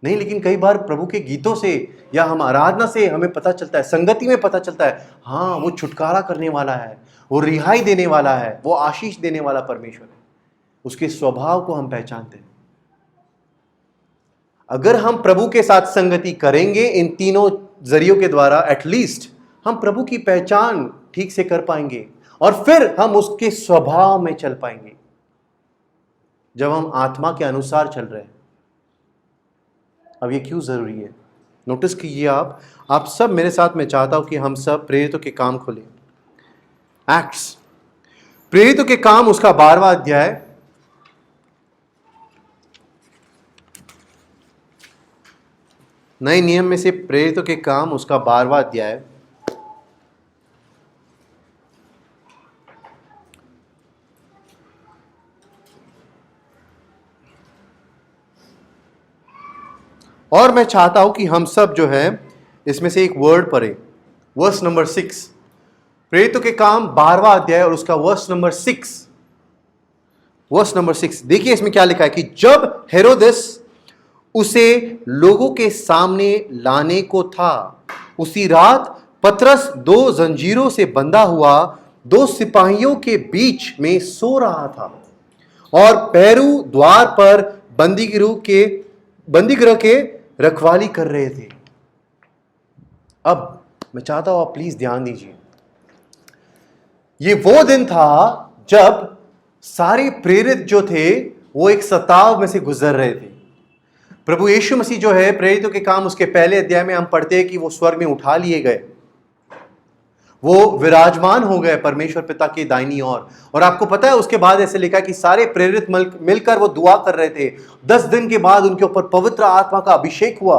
नहीं, लेकिन कई बार प्रभु के गीतों से या हम आराधना से हमें पता चलता है, संगति में पता चलता है, हाँ वो छुटकारा करने वाला है, वो रिहाई देने वाला है, वो आशीष देने वाला परमेश्वर है। उसके स्वभाव को हम पहचानते हैं। अगर हम प्रभु के साथ संगति करेंगे इन तीनों जरियों के द्वारा, एटलीस्ट हम प्रभु की पहचान ठीक से कर पाएंगे और फिर हम उसके स्वभाव में चल पाएंगे, जब हम आत्मा के अनुसार चल रहे हैं। अब ये क्यों जरूरी है? नोटिस कीजिए आप सब मेरे साथ, मैं चाहता हूं कि हम सब प्रेरितों के काम खोलें। एक्ट्स, प्रेरितों के काम, उसका 12वां अध्याय। नए नियम में से प्रेरितों के काम, उसका 12वां अध्याय। और मैं चाहता हूं कि हम सब जो है इसमें से एक वर्ड पढ़े, वर्स नंबर 6। प्रेरितों के काम 12वां अध्याय और उसका वर्स नंबर 6। वर्स नंबर 6 देखिए, इसमें क्या लिखा है कि जब हेरोदेस उसे लोगों के सामने लाने को था, उसी रात पतरस 2 जंजीरों से बंधा हुआ 2 सिपाहियों के बीच में सो रहा था और पहरू द्वार पर बंदीगृह के रखवाली कर रहे थे। अब मैं चाहता हूं आप प्लीज ध्यान दीजिए, ये वो दिन था जब सारे प्रेरित जो थे वो एक सताव में से गुजर रहे थे। प्रभु यीशु मसीह जो है, प्रेरितों के काम उसके पहले अध्याय में हम पढ़ते हैं कि वो स्वर्ग में उठा लिए गए, वो विराजमान हो गए परमेश्वर पिता के दाहिनी ओर। और आपको पता है उसके बाद ऐसे लिखा कि सारे प्रेरित मिलकर वो दुआ कर रहे थे। 10 दिन के बाद उनके ऊपर पवित्र आत्मा का अभिषेक हुआ।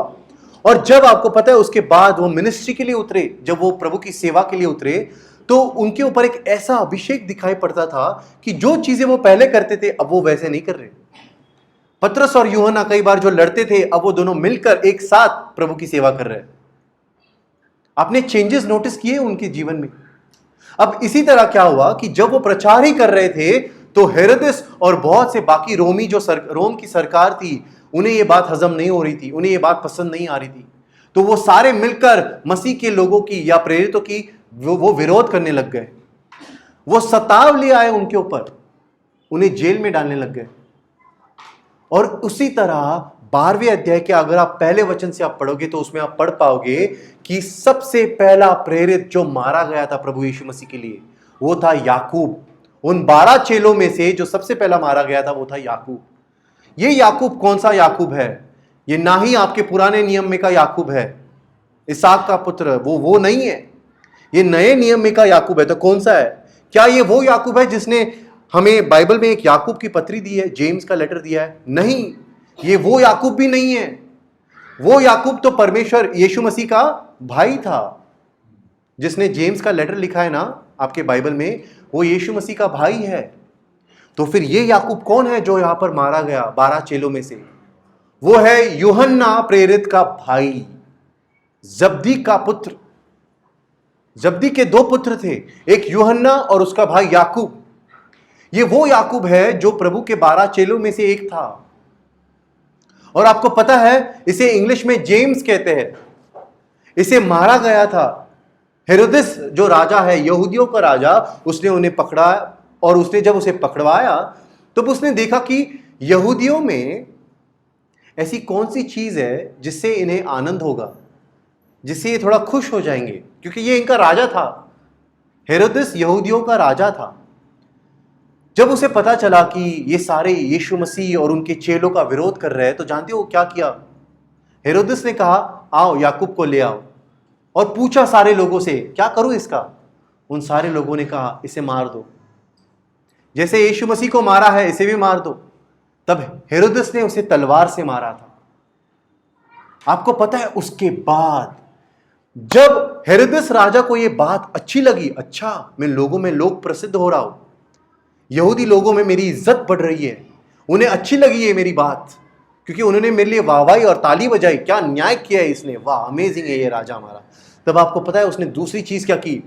और जब आपको पता है उसके बाद वो मिनिस्ट्री के लिए उतरे, जब वो प्रभु की सेवा के लिए उतरे, तो उनके ऊपर एक ऐसा अभिषेक दिखाई पड़ता था कि जो चीजें वो पहले करते थे अब वो वैसे नहीं कर रहे। पतरस और यूहन्ना कई बार जो लड़ते थे, अब वो दोनों मिलकर एक साथ प्रभु की सेवा कर रहे हैं। आपने चेंजेस नोटिस किए उनके जीवन में? अब इसी तरह क्या हुआ कि जब वो प्रचार ही कर रहे थे, तो हेरोदेस और बहुत से बाकी रोमी जो रोम की सरकार थी, उन्हें ये बात हजम नहीं हो रही थी, उन्हें ये बात पसंद नहीं आ रही थी। तो वो सारे मिलकर मसीह के लोगों की या प्रेरितों की वो विरोध करने लग गए। वो सताव ले आए उनके ऊपर, उन्हें जेल में डालने लग गए। और उसी तरह 12वें अध्याय के अगर आप पहले वचन से आप पढ़ोगे तो उसमें आप पढ़ पाओगे कि सबसे पहला प्रेरित जो मारा गया था प्रभु यीशु मसीह के लिए, वो था याकूब। उन 12 चेलों में से जो सबसे पहला मारा गया था वो था याकूब। ये याकूब कौन सा याकूब है? ये ना ही आपके पुराने नियम में का याकूब है, इसहाक का पुत्र, वो नहीं है। ये नए नियम में का याकूब है। तो कौन सा है? क्या ये वो याकूब है जिसने हमें बाइबल में एक याकूब की पत्री दी है, जेम्स का लेटर दिया है? नहीं, ये वो याकूब भी नहीं है। वो याकूब तो परमेश्वर यीशु मसीह का भाई था। जिसने जेम्स का लेटर लिखा है ना आपके बाइबल में, वो यीशु मसीह का भाई है। तो फिर ये याकूब कौन है जो यहां पर मारा गया 12 चेलों में से? वो है यूहन्ना प्रेरित का भाई, जब्दी का पुत्र। जब्दी के 2 पुत्र थे, एक यूहन्ना और उसका भाई याकूब। ये वो याकूब है जो प्रभु के 12 चेलों में से एक था। और आपको पता है, इसे इंग्लिश में जेम्स कहते हैं। इसे मारा गया था। हेरोदेस जो राजा है, यहूदियों का राजा, उसने उन्हें पकड़ा, और उसने जब उसे पकड़वाया तो उसने देखा कि यहूदियों में ऐसी कौन सी चीज है जिससे इन्हें आनंद होगा, जिससे ये थोड़ा खुश हो जाएंगे, क्योंकि ये इनका राजा था। हेरोदेस यहूदियों का राजा था। जब उसे पता चला कि ये सारे यीशु मसीह और उनके चेलों का विरोध कर रहे हैं, तो जानते हो क्या किया? हेरोदेस ने कहा, आओ याकूब को ले आओ, और पूछा सारे लोगों से, क्या करूं इसका? उन सारे लोगों ने कहा, इसे मार दो, जैसे यीशु मसीह को मारा है इसे भी मार दो। तब हेरोदेस ने उसे तलवार से मारा था। आपको पता है, उसके बाद जब हेरोदेस राजा को यह बात अच्छी लगी, अच्छा मैं लोगों में लोक प्रसिद्ध हो रहा हूं, यहूदी लोगों में मेरी इज्जत बढ़ रही है, उन्हें अच्छी लगी है मेरी बात, क्योंकि उन्होंने मेरे लिए वाहवाही और ताली बजाई, क्या न्याय किया है इसने, वाह अमेजिंग है ये राजा हमारा। तब आपको पता है उसने दूसरी चीज क्या की?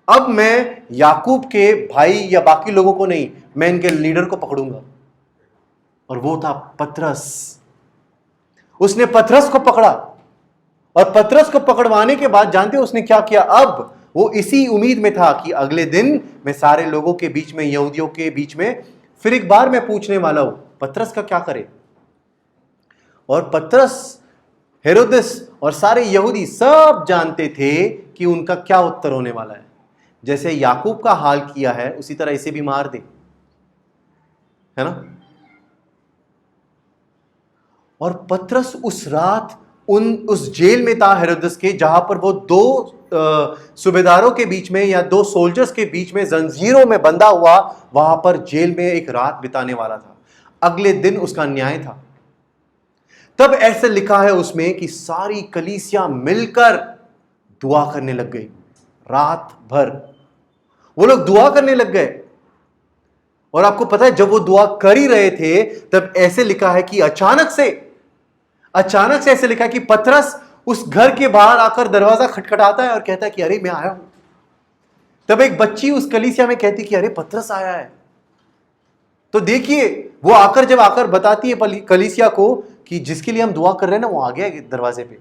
अब मैं याकूब के भाई या बाकी लोगों को नहीं, मैं इनके लीडर को पकड़ूंगा, और वो था पतरस। उसने पतरस को पकड़ा, और पतरस को पकड़वाने के बाद जानते हो उसने क्या किया? अब वो इसी उम्मीद में था कि अगले दिन मैं सारे लोगों के बीच में, यहूदियों के बीच में फिर एक बार मैं पूछने वाला हूं पतरस का क्या करे। और पतरस, हेरोदेस और सारे यहूदी सब जानते थे कि उनका क्या उत्तर होने वाला है। जैसे याकूब का हाल किया है उसी तरह इसे भी मार दे, है ना? और पतरस उस रात उस जेल में था हेरोदेस के, जहां पर वो दो सूबेदारों के बीच में या दो सोल्जर्स के बीच में जंजीरों में बंधा हुआ, वहां पर जेल में एक रात बिताने वाला था। अगले दिन उसका न्याय था। तब ऐसे लिखा है उसमें कि सारी कलीसिया मिलकर दुआ करने लग गई। रात भर वो लोग दुआ करने लग गए। और आपको पता है, जब वो दुआ कर ही रहे थे, तब ऐसे लिखा है कि अचानक से ऐसे लिखा है कि पतरस उस घर के बाहर आकर दरवाजा खटखटाता है और कहता है कि अरे मैं आया हूं। तब एक बच्ची उस कलीसिया में कहती कि अरे पतरस आया है। तो देखिए, वो जब आकर बताती है कलीसिया को कि जिसके लिए हम दुआ कर रहे हैं ना, वो आ गया है दरवाजे पे।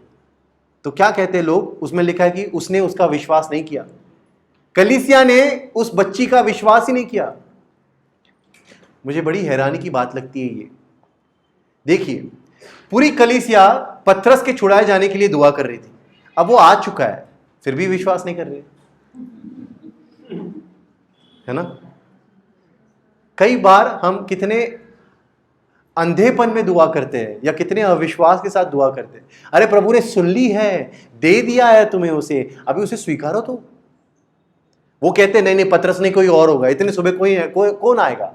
तो क्या कहते हैं लोग? उसमें लिखा है कि उसने उसका विश्वास नहीं किया। कलीसिया ने उस बच्ची का विश्वास ही नहीं किया। मुझे बड़ी हैरानी की बात लगती है ये। देखिए, पूरी कलीसिया पतरस के छुड़ाए जाने के लिए दुआ कर रही थी। अब वो आ चुका है, फिर भी विश्वास नहीं कर रहे, है ना? कई बार हम कितने अंधेपन में दुआ करते हैं, या कितने अविश्वास के साथ दुआ करते हैं। अरे प्रभु ने सुन ली है, दे दिया है तुम्हें उसे, अभी उसे स्वीकारो तो। वो कहते नहीं नहीं, पतरस नहीं कोई और होगा, इतने सुबह कौन आएगा?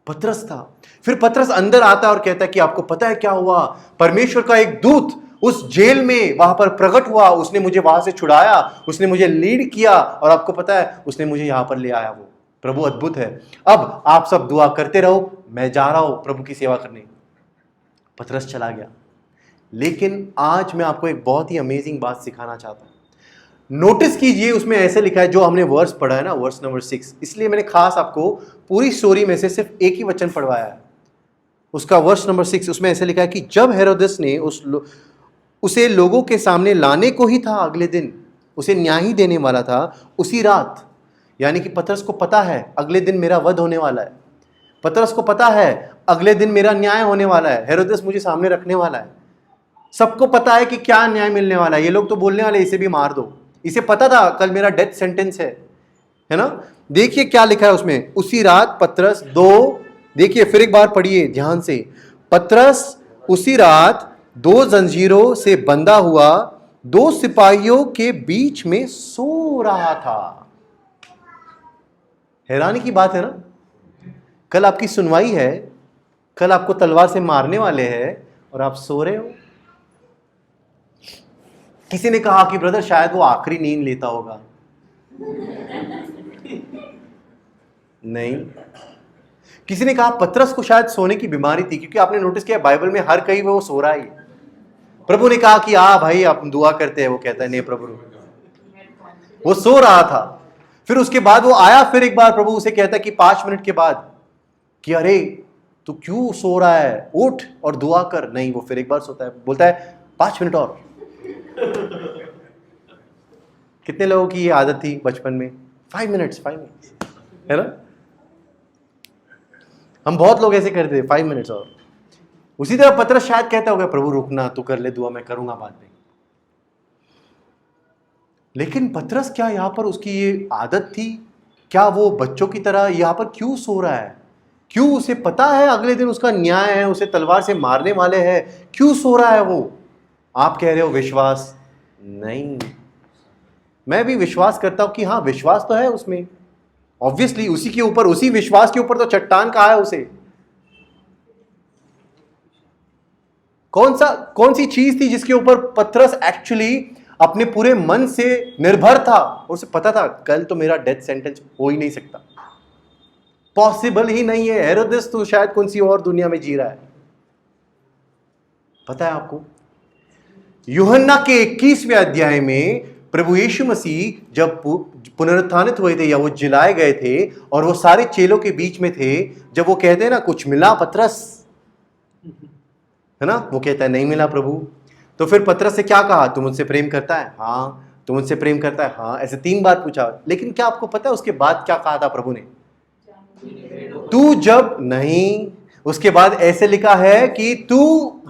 पतरस था। फिर पतरस अंदर आता है और कहता है कि आपको पता है क्या हुआ? परमेश्वर का एक दूत उस जेल में वहां पर प्रकट हुआ, उसने मुझे वहां से छुड़ाया, उसने मुझे लीड किया, और आपको पता है उसने मुझे यहां पर ले आया। वो प्रभु अद्भुत है। अब आप सब दुआ करते रहो, मैं जा रहा हूं प्रभु की सेवा करने। पतरस चला गया। लेकिन आज मैं आपको एक बहुत ही अमेजिंग बात सिखाना चाहता हूं। नोटिस कीजिए, उसमें ऐसे लिखा है, जो हमने वर्स पढ़ा है ना, वर्स नंबर 6, इसलिए मैंने खास आपको पूरी स्टोरी में से सिर्फ एक ही वचन पढ़वाया है, उसका वर्स नंबर 6। उसमें ऐसे लिखा है कि जब हेरोदेस ने उसे लोगों के सामने लाने को ही था, अगले दिन उसे न्याय ही देने वाला था, उसी रात, यानी कि पतरस को पता है अगले दिन मेरा वध होने वाला है, पतरस को पता है अगले दिन मेरा न्याय होने वाला है, हेरोदेस मुझे सामने रखने वाला है, सबको पता है कि क्या न्याय मिलने वाला है। ये लोग तो बोलने वाले इसे भी मार दो, इसे पता था कल मेरा डेथ सेंटेंस है ना? देखिए क्या लिखा है उसमें, उसी रात पतरस देखिए फिर एक बार पढ़िए ध्यान से। पतरस उसी रात 2 जंजीरों से बंधा हुआ 2 सिपाहियों के बीच में सो रहा था। हैरानी की बात है ना? कल आपकी सुनवाई है, कल आपको तलवार से मारने वाले हैं, और आप सो रहे हो। किसी ने कहा कि ब्रदर शायद वो आखिरी नींद लेता होगा। नहीं। किसी ने कहा पतरस को शायद सोने की बीमारी थी, क्योंकि आपने नोटिस किया बाइबल में हर कहीं वो सो रहा है। प्रभु ने कहा कि भाई आप दुआ करते हैं, वो कहता है नहीं प्रभु, वो सो रहा था। फिर उसके बाद वो आया, फिर एक बार प्रभु उसे कहता है कि 5 मिनट के बाद कि अरे तू क्यों सो रहा है, उठ और दुआ कर। नहीं, वो फिर एक बार सोता है, बोलता है 5 मिनट और। कितने लोगों की ये आदत थी बचपन में, 5 मिनट्स है ना। हम बहुत लोग ऐसे करते थे, 5 मिनट्स और। उसी तरह पतरस शायद कहता होगा, प्रभु रुकना, तू कर ले दुआ, मैं करूंगा बाद में। लेकिन पतरस क्या यहां पर उसकी ये आदत थी? क्या वो बच्चों की तरह यहां पर क्यों सो रहा है? क्यों? उसे पता है अगले दिन उसका न्याय है, उसे तलवार से मारने वाले हैं, क्यों सो रहा है वो? आप कह रहे हो विश्वास नहीं। मैं भी विश्वास करता हूं कि हाँ, विश्वास तो है उसमें, ऑब्वियसली। उसी के ऊपर, उसी विश्वास के ऊपर तो चट्टान कहा है उसे। कौन सी चीज थी जिसके ऊपर पतरस एक्चुअली अपने पूरे मन से निर्भर था? उसे पता था कल तो मेरा डेथ सेंटेंस हो ही नहीं सकता, पॉसिबल ही नहीं है। हेरोदेस तो शायद कौन सी और दुनिया में जी रहा है। पता है आपको, यूहन्ना के 21वें अध्याय में प्रभु यीशु मसीह जब पुनरुत्थानित हुए थे या वो जिलाए गए थे और वो सारे चेलों के बीच में थे, जब वो कहते हैं ना कुछ मिला पतरस, है ना, वो कहता है नहीं मिला प्रभु। तो फिर पतरस से क्या कहा? तू मुझसे प्रेम करता है? हाँ। तू मुझसे प्रेम करता है? हाँ। ऐसे 3 बार पूछा। लेकिन क्या आपको पता है उसके बाद क्या कहा था प्रभु ने? तू जब नहीं, उसके बाद ऐसे लिखा है कि तू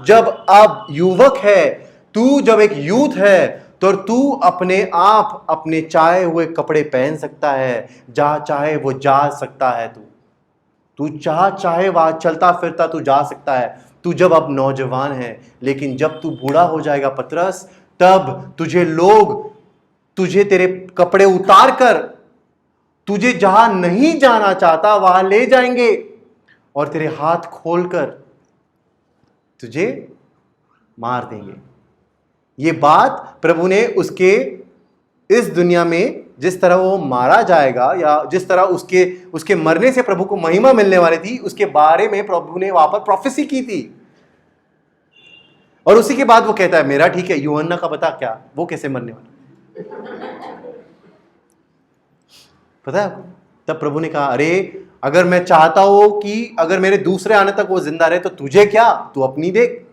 जब अब युवक है, तू जब एक यूथ है, तो तू अपने आप अपने चाहे हुए कपड़े पहन सकता है, जहां चाहे वो जा सकता है। तू जहां चाहे वहां चलता फिरता तू जा सकता है। तू जब अब नौजवान है, लेकिन जब तू बूढ़ा हो जाएगा पतरस, तब तुझे तेरे कपड़े उतार कर तुझे जहां नहीं जाना चाहता वहां ले जाएंगे और तेरे हाथ खोलकर तुझे मार देंगे। ये बात प्रभु ने उसके इस दुनिया में जिस तरह वो मारा जाएगा या जिस तरह उसके मरने से प्रभु को महिमा मिलने वाली थी, उसके बारे में प्रभु ने वहां पर प्रोफेसी की थी। और उसी के बाद वो कहता है मेरा ठीक है, यूहन्ना का बता क्या, वो कैसे मरने वाला? पता है आपको? तब प्रभु ने कहा अरे अगर मैं चाहता हूं कि अगर मेरे दूसरे आने तक वो जिंदा रहे तो तुझे क्या, तू अपनी देख।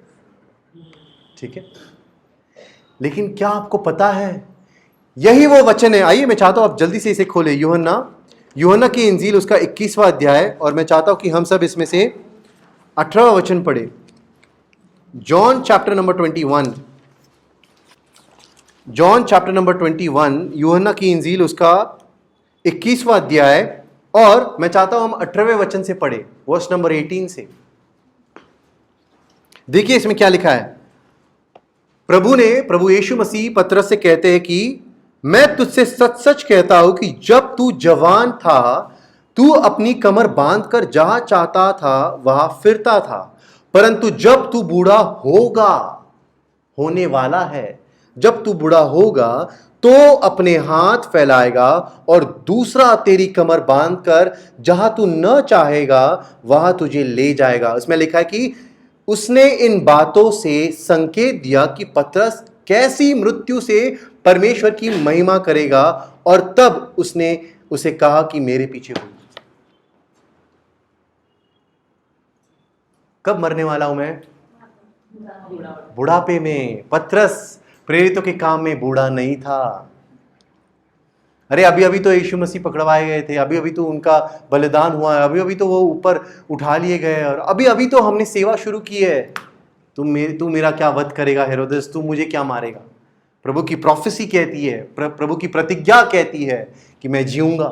ठीक है, लेकिन क्या आपको पता है यही वो वचन है? आइए मैं चाहता हूं आप जल्दी से इसे खोले, यूहन्ना की इंजील उसका 21वां अध्याय, और मैं चाहता हूं कि हम सब इसमें से 18वां वचन पढ़े। John chapter number 21, John chapter number 21, यूहन्ना की इंजील उसका 21वां अध्याय, और मैं चाहता हूं हम 18वें वचन से पढ़े, वर्स नंबर 18 से। देखिए इसमें क्या लिखा है। प्रभु यीशु मसीह पतरस से कहते हैं कि मैं तुझसे सच सच कहता हूं कि जब तू जवान था तू अपनी कमर बांधकर जहां चाहता था वहां फिरता था, परंतु जब तू बूढ़ा होने वाला है, जब तू बूढ़ा होगा तो अपने हाथ फैलाएगा और दूसरा तेरी कमर बांधकर जहां तू न चाहेगा वहां तुझे ले जाएगा। इसमें लिखा है कि उसने इन बातों से संकेत दिया कि पतरस कैसी मृत्यु से परमेश्वर की महिमा करेगा, और तब उसने उसे कहा कि मेरे पीछे हो। कब मरने वाला हूं मैं? बुढ़ापे में। पतरस प्रेरितों के काम में बूढ़ा नहीं था। अरे अभी अभी तो यीशु मसीह पकड़वाए गए थे, अभी अभी तो उनका बलिदान हुआ है, अभी अभी तो वो ऊपर उठा लिए गए, और अभी अभी तो हमने सेवा शुरू की है। तू मेरा क्या वध करेगा हेरोदेस, तू मुझे क्या मारेगा? प्रभु की प्रोफेसी कहती है, प्रभु की प्रतिज्ञा कहती है कि मैं जीऊंगा।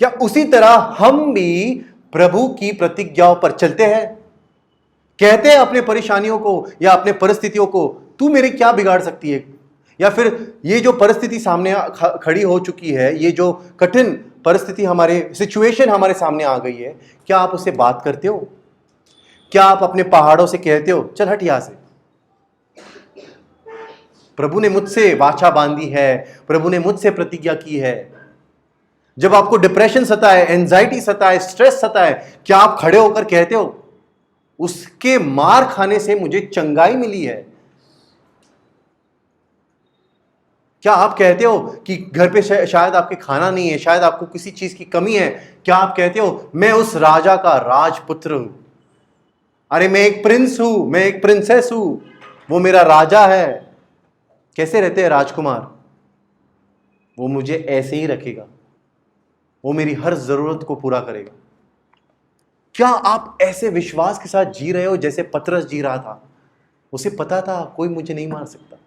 क्या उसी तरह हम भी प्रभु की प्रतिज्ञाओं पर चलते हैं? कहते हैं अपने परेशानियों को या अपने परिस्थितियों को, तू मेरे क्या बिगाड़ सकती है? या फिर ये जो परिस्थिति सामने खड़ी हो चुकी है, ये जो कठिन परिस्थिति सिचुएशन हमारे सामने आ गई है, क्या आप उससे बात करते हो? क्या आप अपने पहाड़ों से कहते हो चल हट यहां से? प्रभु ने मुझसे वाचा बांधी है, प्रभु ने मुझसे प्रतिज्ञा की है। जब आपको डिप्रेशन सताए, एंजाइटी सताए, स्ट्रेस सताए, क्या आप खड़े होकर कहते हो उसके मार खाने से मुझे चंगाई मिली है? क्या आप कहते हो कि घर पे शायद आपके खाना नहीं है, शायद आपको किसी चीज की कमी है? क्या आप कहते हो मैं उस राजा का राजपुत्र हूं? अरे मैं एक प्रिंस हूं, मैं एक प्रिंसेस हूं, वो मेरा राजा है। कैसे रहते हैं राजकुमार? वो मुझे ऐसे ही रखेगा, वो मेरी हर जरूरत को पूरा करेगा। क्या आप ऐसे विश्वास के साथ जी रहे हो जैसे पतरस जी रहा था? उसे पता था कोई मुझे नहीं मार सकता,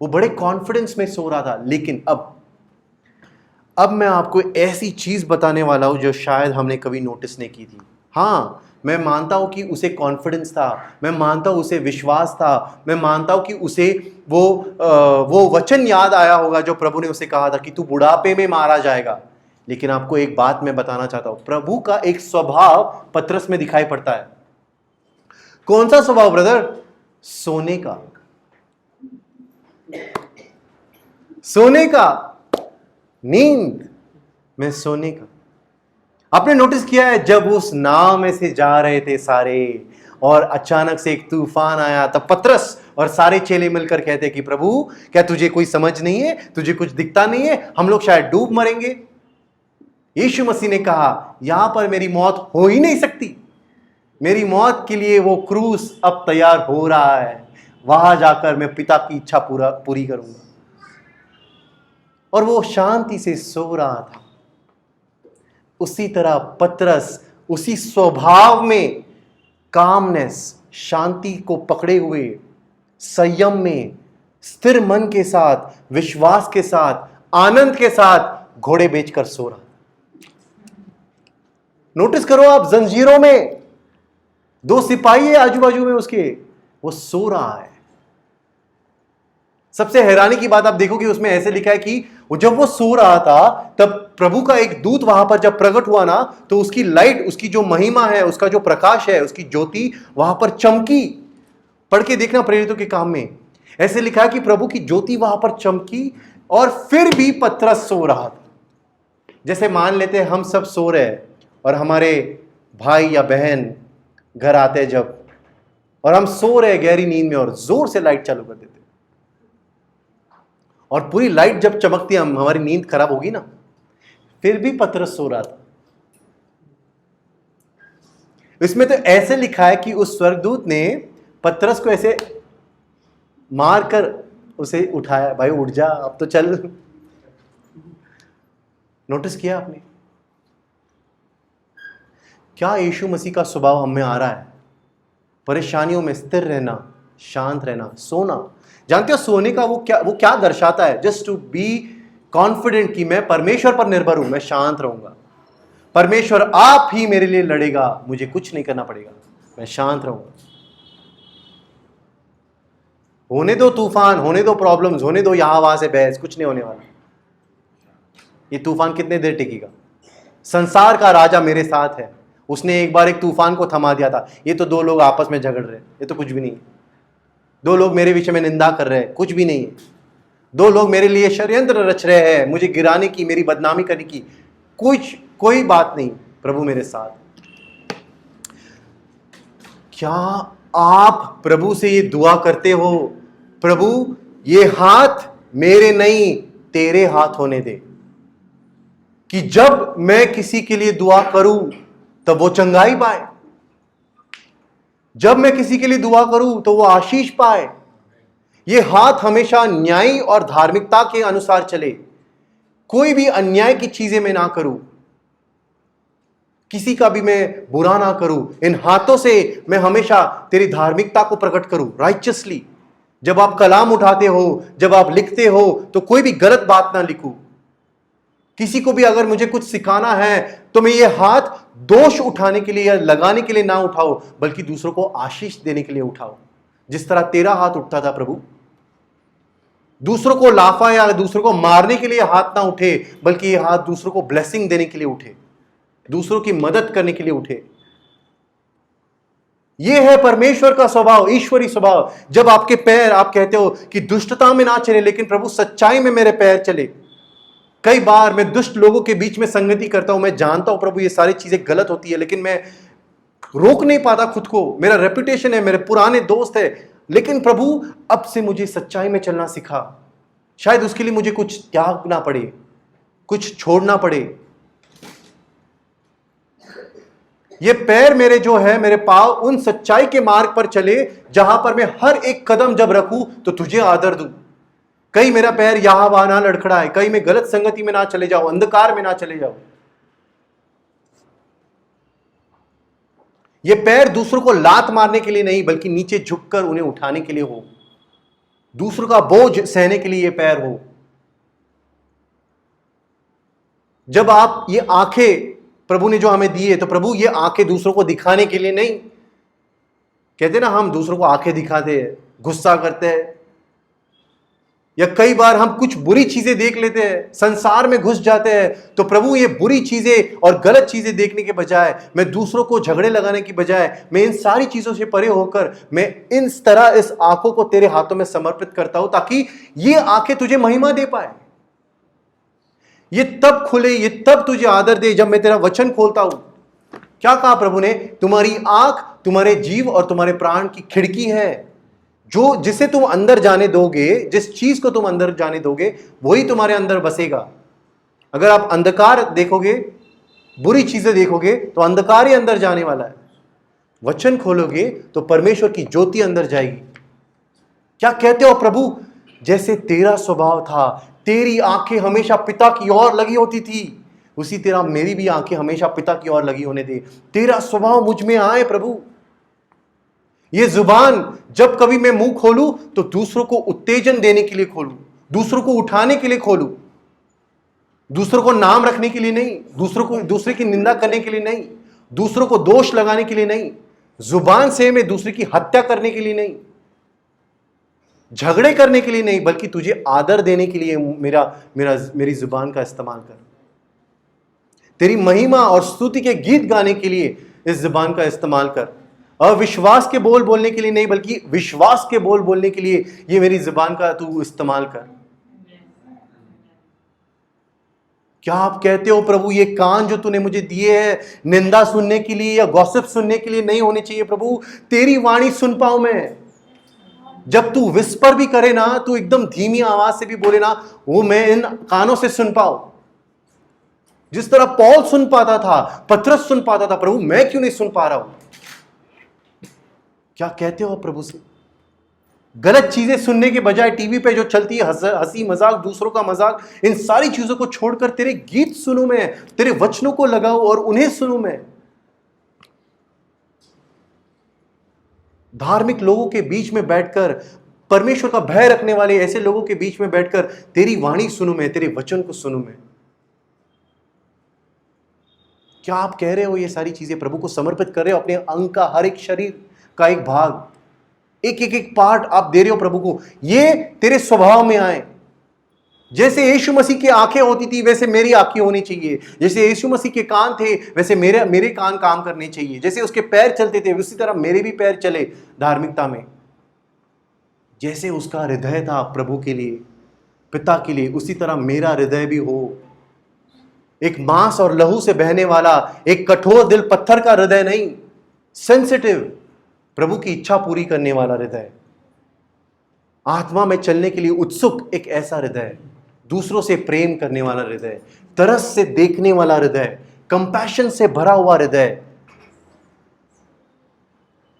वो बड़े कॉन्फिडेंस में सो रहा था। लेकिन अब मैं आपको ऐसी चीज बताने वाला हूं जो शायद हमने कभी नोटिस नहीं की थी। हाँ, मैं मानता हूं कि उसे कॉन्फिडेंस था, मैं मानता हूं उसे विश्वास था, मैं मानता हूं कि उसे वो वचन याद आया होगा जो प्रभु ने उसे कहा था कि तू बुढ़ापे में मारा जाएगा। लेकिन आपको एक बात मैं बताना चाहता हूं, प्रभु का एक स्वभाव पतरस में दिखाई पड़ता है। कौन सा स्वभाव ब्रदर? सोने का। सोने का, नींद में सोने का। आपने नोटिस किया है जब उस नाव में से जा रहे थे सारे और अचानक से एक तूफान आया, तब पतरस और सारे चेले मिलकर कहते कि प्रभु क्या तुझे कोई समझ नहीं है, तुझे कुछ दिखता नहीं है, हम लोग शायद डूब मरेंगे। यीशु मसीह ने कहा यहां पर मेरी मौत हो ही नहीं सकती, मेरी मौत के लिए वो क्रूस अब तैयार हो रहा है, वहां जाकर मैं पिता की इच्छा पूरी करूंगा। और वो शांति से सो रहा था। उसी तरह पतरस उसी स्वभाव में, कामनेस, शांति को पकड़े हुए, संयम में, स्थिर मन के साथ, विश्वास के साथ, आनंद के साथ घोड़े बेचकर सो रहा। नोटिस करो आप, जंजीरों में 2 सिपाही है आजू बाजू में उसके, वो सो रहा है। सबसे हैरानी की बात आप देखोगे उसमें ऐसे लिखा है कि जब वो सो रहा था तब प्रभु का एक दूत वहां पर जब प्रकट हुआ ना, तो उसकी लाइट, उसकी जो महिमा है, उसका जो प्रकाश है, उसकी ज्योति वहां पर चमकी। पढ़ के देखना प्रेरितों के काम में, ऐसे लिखा है कि प्रभु की ज्योति वहां पर चमकी और फिर भी पतरस सो रहा था। जैसे मान लेते हैं हम सब सो रहे हैं और हमारे भाई या बहन घर आते हैं जब, और हम सो रहे हैं गहरी नींद में और जोर से लाइट चालू कर देते और पूरी लाइट जब चमकती है हमारी नींद खराब होगी ना। फिर भी पतरस सो रहा था। इसमें तो ऐसे लिखा है कि उस स्वर्गदूत ने पतरस को ऐसे मारकर उसे उठाया, भाई उठ जा अब तो चल। नोटिस किया आपने? क्या यीशु मसीह का स्वभाव हम में आ रहा है? परेशानियों में स्थिर रहना, शांत रहना, सोना। जानते हो सोने का वो क्या दर्शाता है? जस्ट टू बी कॉन्फिडेंट कि मैं परमेश्वर पर निर्भर हूं, मैं शांत रहूंगा, परमेश्वर आप ही मेरे लिए लड़ेगा, मुझे कुछ नहीं करना पड़ेगा, मैं शांत रहूंगा। होने दो तूफान, होने दो प्रॉब्लम्स, होने दो यहां वहां से बहस, कुछ नहीं होने वाला। ये तूफान कितने देर टिकेगा? संसार का राजा मेरे साथ है, उसने एक बार एक तूफान को थमा दिया था। ये तो 2 लोग आपस में झगड़ रहे हैं, ये तो कुछ भी नहीं है। 2 लोग मेरे विषय में निंदा कर रहे हैं, कुछ भी नहीं है। 2 लोग मेरे लिए षड्यंत्र रच रहे हैं, मुझे गिराने की, मेरी बदनामी करने की, कोई बात नहीं, प्रभु मेरे साथ। क्या आप प्रभु से ये दुआ करते हो, प्रभु ये हाथ मेरे नहीं तेरे हाथ होने दे, कि जब मैं किसी के लिए दुआ करूं तब वो चंगाई पाए, जब मैं किसी के लिए दुआ करूं तो वो आशीष पाए। ये हाथ हमेशा न्याय और धार्मिकता के अनुसार चले, कोई भी अन्याय की चीजें मैं ना करूं, किसी का भी मैं बुरा ना करूं। इन हाथों से मैं हमेशा तेरी धार्मिकता को प्रकट करूं, राइचसली। जब आप कलाम उठाते हो, जब आप लिखते हो, तो कोई भी गलत बात ना लिखूं। किसी को भी अगर मुझे कुछ सिखाना है तो मैं ये हाथ दोष उठाने के लिए या लगाने के लिए ना उठाओ, बल्कि दूसरों को आशीष देने के लिए उठाओ। जिस तरह तेरा हाथ उठता था प्रभु, दूसरों को लाफा या दूसरों को मारने के लिए हाथ ना उठे, बल्कि ये हाथ दूसरों को ब्लेसिंग देने के लिए उठे, दूसरों की मदद करने के लिए उठे। यह है परमेश्वर का स्वभाव, ईश्वरी स्वभाव। जब आपके पैर, आप कहते हो कि दुष्टता में ना चले, लेकिन प्रभु सच्चाई में मेरे पैर चले। कई बार मैं दुष्ट लोगों के बीच में संगति करता हूं, मैं जानता हूं प्रभु ये सारी चीजें गलत होती है, लेकिन मैं रोक नहीं पाता खुद को। मेरा रेपुटेशन है, मेरे पुराने दोस्त है, लेकिन प्रभु अब से मुझे सच्चाई में चलना सिखा। शायद उसके लिए मुझे कुछ त्यागना पड़े, कुछ छोड़ना पड़े। ये पैर मेरे जो है, मेरे पांव उन सच्चाई के मार्ग पर चले जहां पर मैं हर एक कदम जब रखूं तो तुझे आदर दूं। कहीं मेरा पैर यहां वहां ना लड़खड़ाए, कहीं मैं गलत संगति में ना चले जाऊं, अंधकार में ना चले जाऊं। ये पैर दूसरों को लात मारने के लिए नहीं, बल्कि नीचे झुककर उन्हें उठाने के लिए हो, दूसरों का बोझ सहने के लिए ये पैर हो। जब आप ये आंखें प्रभु ने जो हमें दी है, तो प्रभु ये आंखें दूसरों को दिखाने के लिए नहीं। कहते ना, हम दूसरों को आंखें दिखाते हैं, गुस्सा करते हैं, या कई बार हम कुछ बुरी चीजें देख लेते हैं, संसार में घुस जाते हैं। तो प्रभु ये बुरी चीजें और गलत चीजें देखने के बजाय, मैं दूसरों को झगड़े लगाने की बजाय, मैं इन सारी चीजों से परे होकर मैं इस तरह इस आंखों को तेरे हाथों में समर्पित करता हूं, ताकि ये आंखें तुझे महिमा दे पाए। ये तब खुले, ये तब तुझे आदर दे जब मैं तेरा वचन खोलता हूं। क्या कहा प्रभु ने? तुम्हारी आंख तुम्हारे जीव और तुम्हारे प्राण की खिड़की है। जो जिसे तुम अंदर जाने दोगे, जिस चीज को तुम अंदर जाने दोगे, वही तुम्हारे अंदर बसेगा। अगर आप अंधकार देखोगे, बुरी चीजें देखोगे, तो अंधकार ही अंदर जाने वाला है। वचन खोलोगे तो परमेश्वर की ज्योति अंदर जाएगी। क्या कहते हो प्रभु? जैसे तेरा स्वभाव था, तेरी आंखें हमेशा पिता की ओर लगी होती थी, उसी तरह मेरी भी आंखें हमेशा पिता की ओर लगी होने दे। तेरा स्वभाव मुझ में आए प्रभु। ये जुबान जब कभी मैं मुंह खोलूं तो दूसरों को उत्तेजन देने के लिए खोलूं, दूसरों को उठाने के लिए खोलूं, दूसरों को नाम रखने के लिए नहीं, दूसरे की निंदा करने के लिए नहीं, दूसरों को दोष लगाने के लिए नहीं, जुबान से मैं दूसरे की हत्या करने के लिए नहीं, झगड़े करने के लिए नहीं, बल्कि तुझे आदर देने के लिए मेरी जुबान का इस्तेमाल कर। तेरी महिमा और स्तुति के गीत गाने के लिए इस जुबान का इस्तेमाल कर। अविश्वास के बोल बोलने के लिए नहीं, बल्कि विश्वास के बोल बोलने के लिए ये मेरी जुबान का तू इस्तेमाल कर। क्या आप कहते हो प्रभु, ये कान जो तूने मुझे दिए हैं निंदा सुनने के लिए या गॉसिप सुनने के लिए नहीं होने चाहिए प्रभु। तेरी वाणी सुन पाऊं मैं। जब तू विस्पर भी करे ना, तू एकदम धीमी आवाज से भी बोले ना, वो मैं इन कानों से सुन पाऊं। जिस तरह पौल सुन पाता था, पतरस सुन पाता था, प्रभु मैं क्यों नहीं सुन पा रहा हूं? क्या कहते हो प्रभु से? गलत चीजें सुनने के बजाय टीवी पे जो चलती है हंसी मजाक, दूसरों का मजाक, इन सारी चीजों को छोड़कर तेरे गीत सुनूं मैं, तेरे वचनों को लगाऊं और उन्हें सुनूं मैं। धार्मिक लोगों के बीच में बैठकर, परमेश्वर का भय रखने वाले ऐसे लोगों के बीच में बैठकर तेरी वाणी सुनूं मैं, तेरे वचन को सुनूं मैं। क्या आप कह रहे हो ये सारी चीजें प्रभु को समर्पित कर रहे हो? अपने अंग का हर एक शरीर का एक भाग, एक पार्ट आप दे रहे हो प्रभु को। ये तेरे स्वभाव में आए। जैसे यीशु मसीह की आंखें होती थी, वैसे मेरी आंखें होनी चाहिए। जैसे यीशु मसीह के कान थे, वैसे मेरे कान काम करने चाहिए। जैसे उसके पैर चलते थे, उसी तरह मेरे भी पैर चले धार्मिकता में। जैसे उसका हृदय था प्रभु के लिए, पिता के लिए, उसी तरह मेरा हृदय भी हो। एक मांस और लहू से बहने वाला, एक कठोर दिल पत्थर का हृदय नहीं, सेंसिटिव, प्रभु की इच्छा पूरी करने वाला हृदय, आत्मा में चलने के लिए उत्सुक एक ऐसा हृदय, दूसरों से प्रेम करने वाला हृदय, तरस से देखने वाला हृदय, कंपैशन से भरा हुआ हृदय।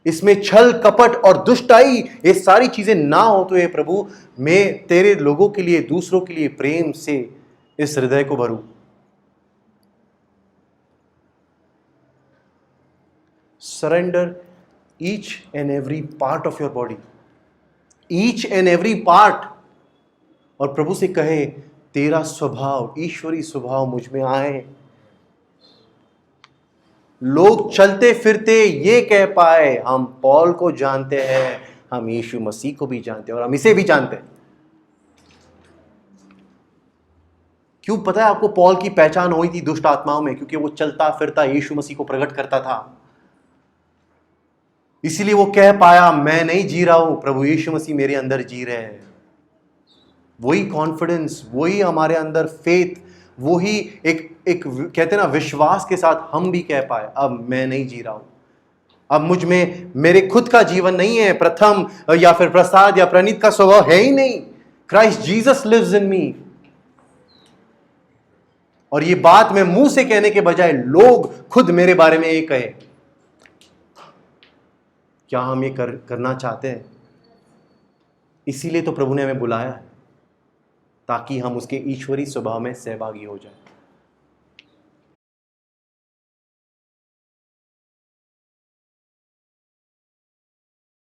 इसमें छल कपट और दुष्टाई ये सारी चीजें ना हो तो ये प्रभु, मैं तेरे लोगों के लिए, दूसरों के लिए प्रेम से इस हृदय को भरूं। Surrender each and every part of your body, each and every part, और प्रभु से कहे तेरा स्वभाव, ईश्वरी स्वभाव मुझ में आए। लोग चलते फिरते ये कह पाए, हम पौल को जानते हैं, हम यीशु मसीह को भी जानते हैं और हम इसे भी जानते हैं। क्यों पता है आपको पौल की पहचान हुई थी दुष्ट आत्माओं में? क्योंकि वो चलता फिरता यीशु मसीह को प्रकट करता था। इसीलिए वो कह पाया, मैं नहीं जी रहा हूं, प्रभु यीशु मसीह मेरे अंदर जी रहे हैं। वही कॉन्फिडेंस, वही हमारे अंदर फेथ, वही एक कहते ना विश्वास के साथ हम भी कह पाए, अब मैं नहीं जी रहा हूं, अब मुझ में मेरे खुद का जीवन नहीं है, प्रथम या फिर प्रसाद या प्रणीत का स्वभाव है ही नहीं। क्राइस्ट जीसस लिव्स इन मी। और ये बात मैं मुंह से कहने के बजाय लोग खुद मेरे बारे में ये कहे। क्या हम ये करना चाहते हैं? इसीलिए तो प्रभु ने हमें बुलाया है, ताकि हम उसके ईश्वरी स्वभाव में सहभागी हो जाएं।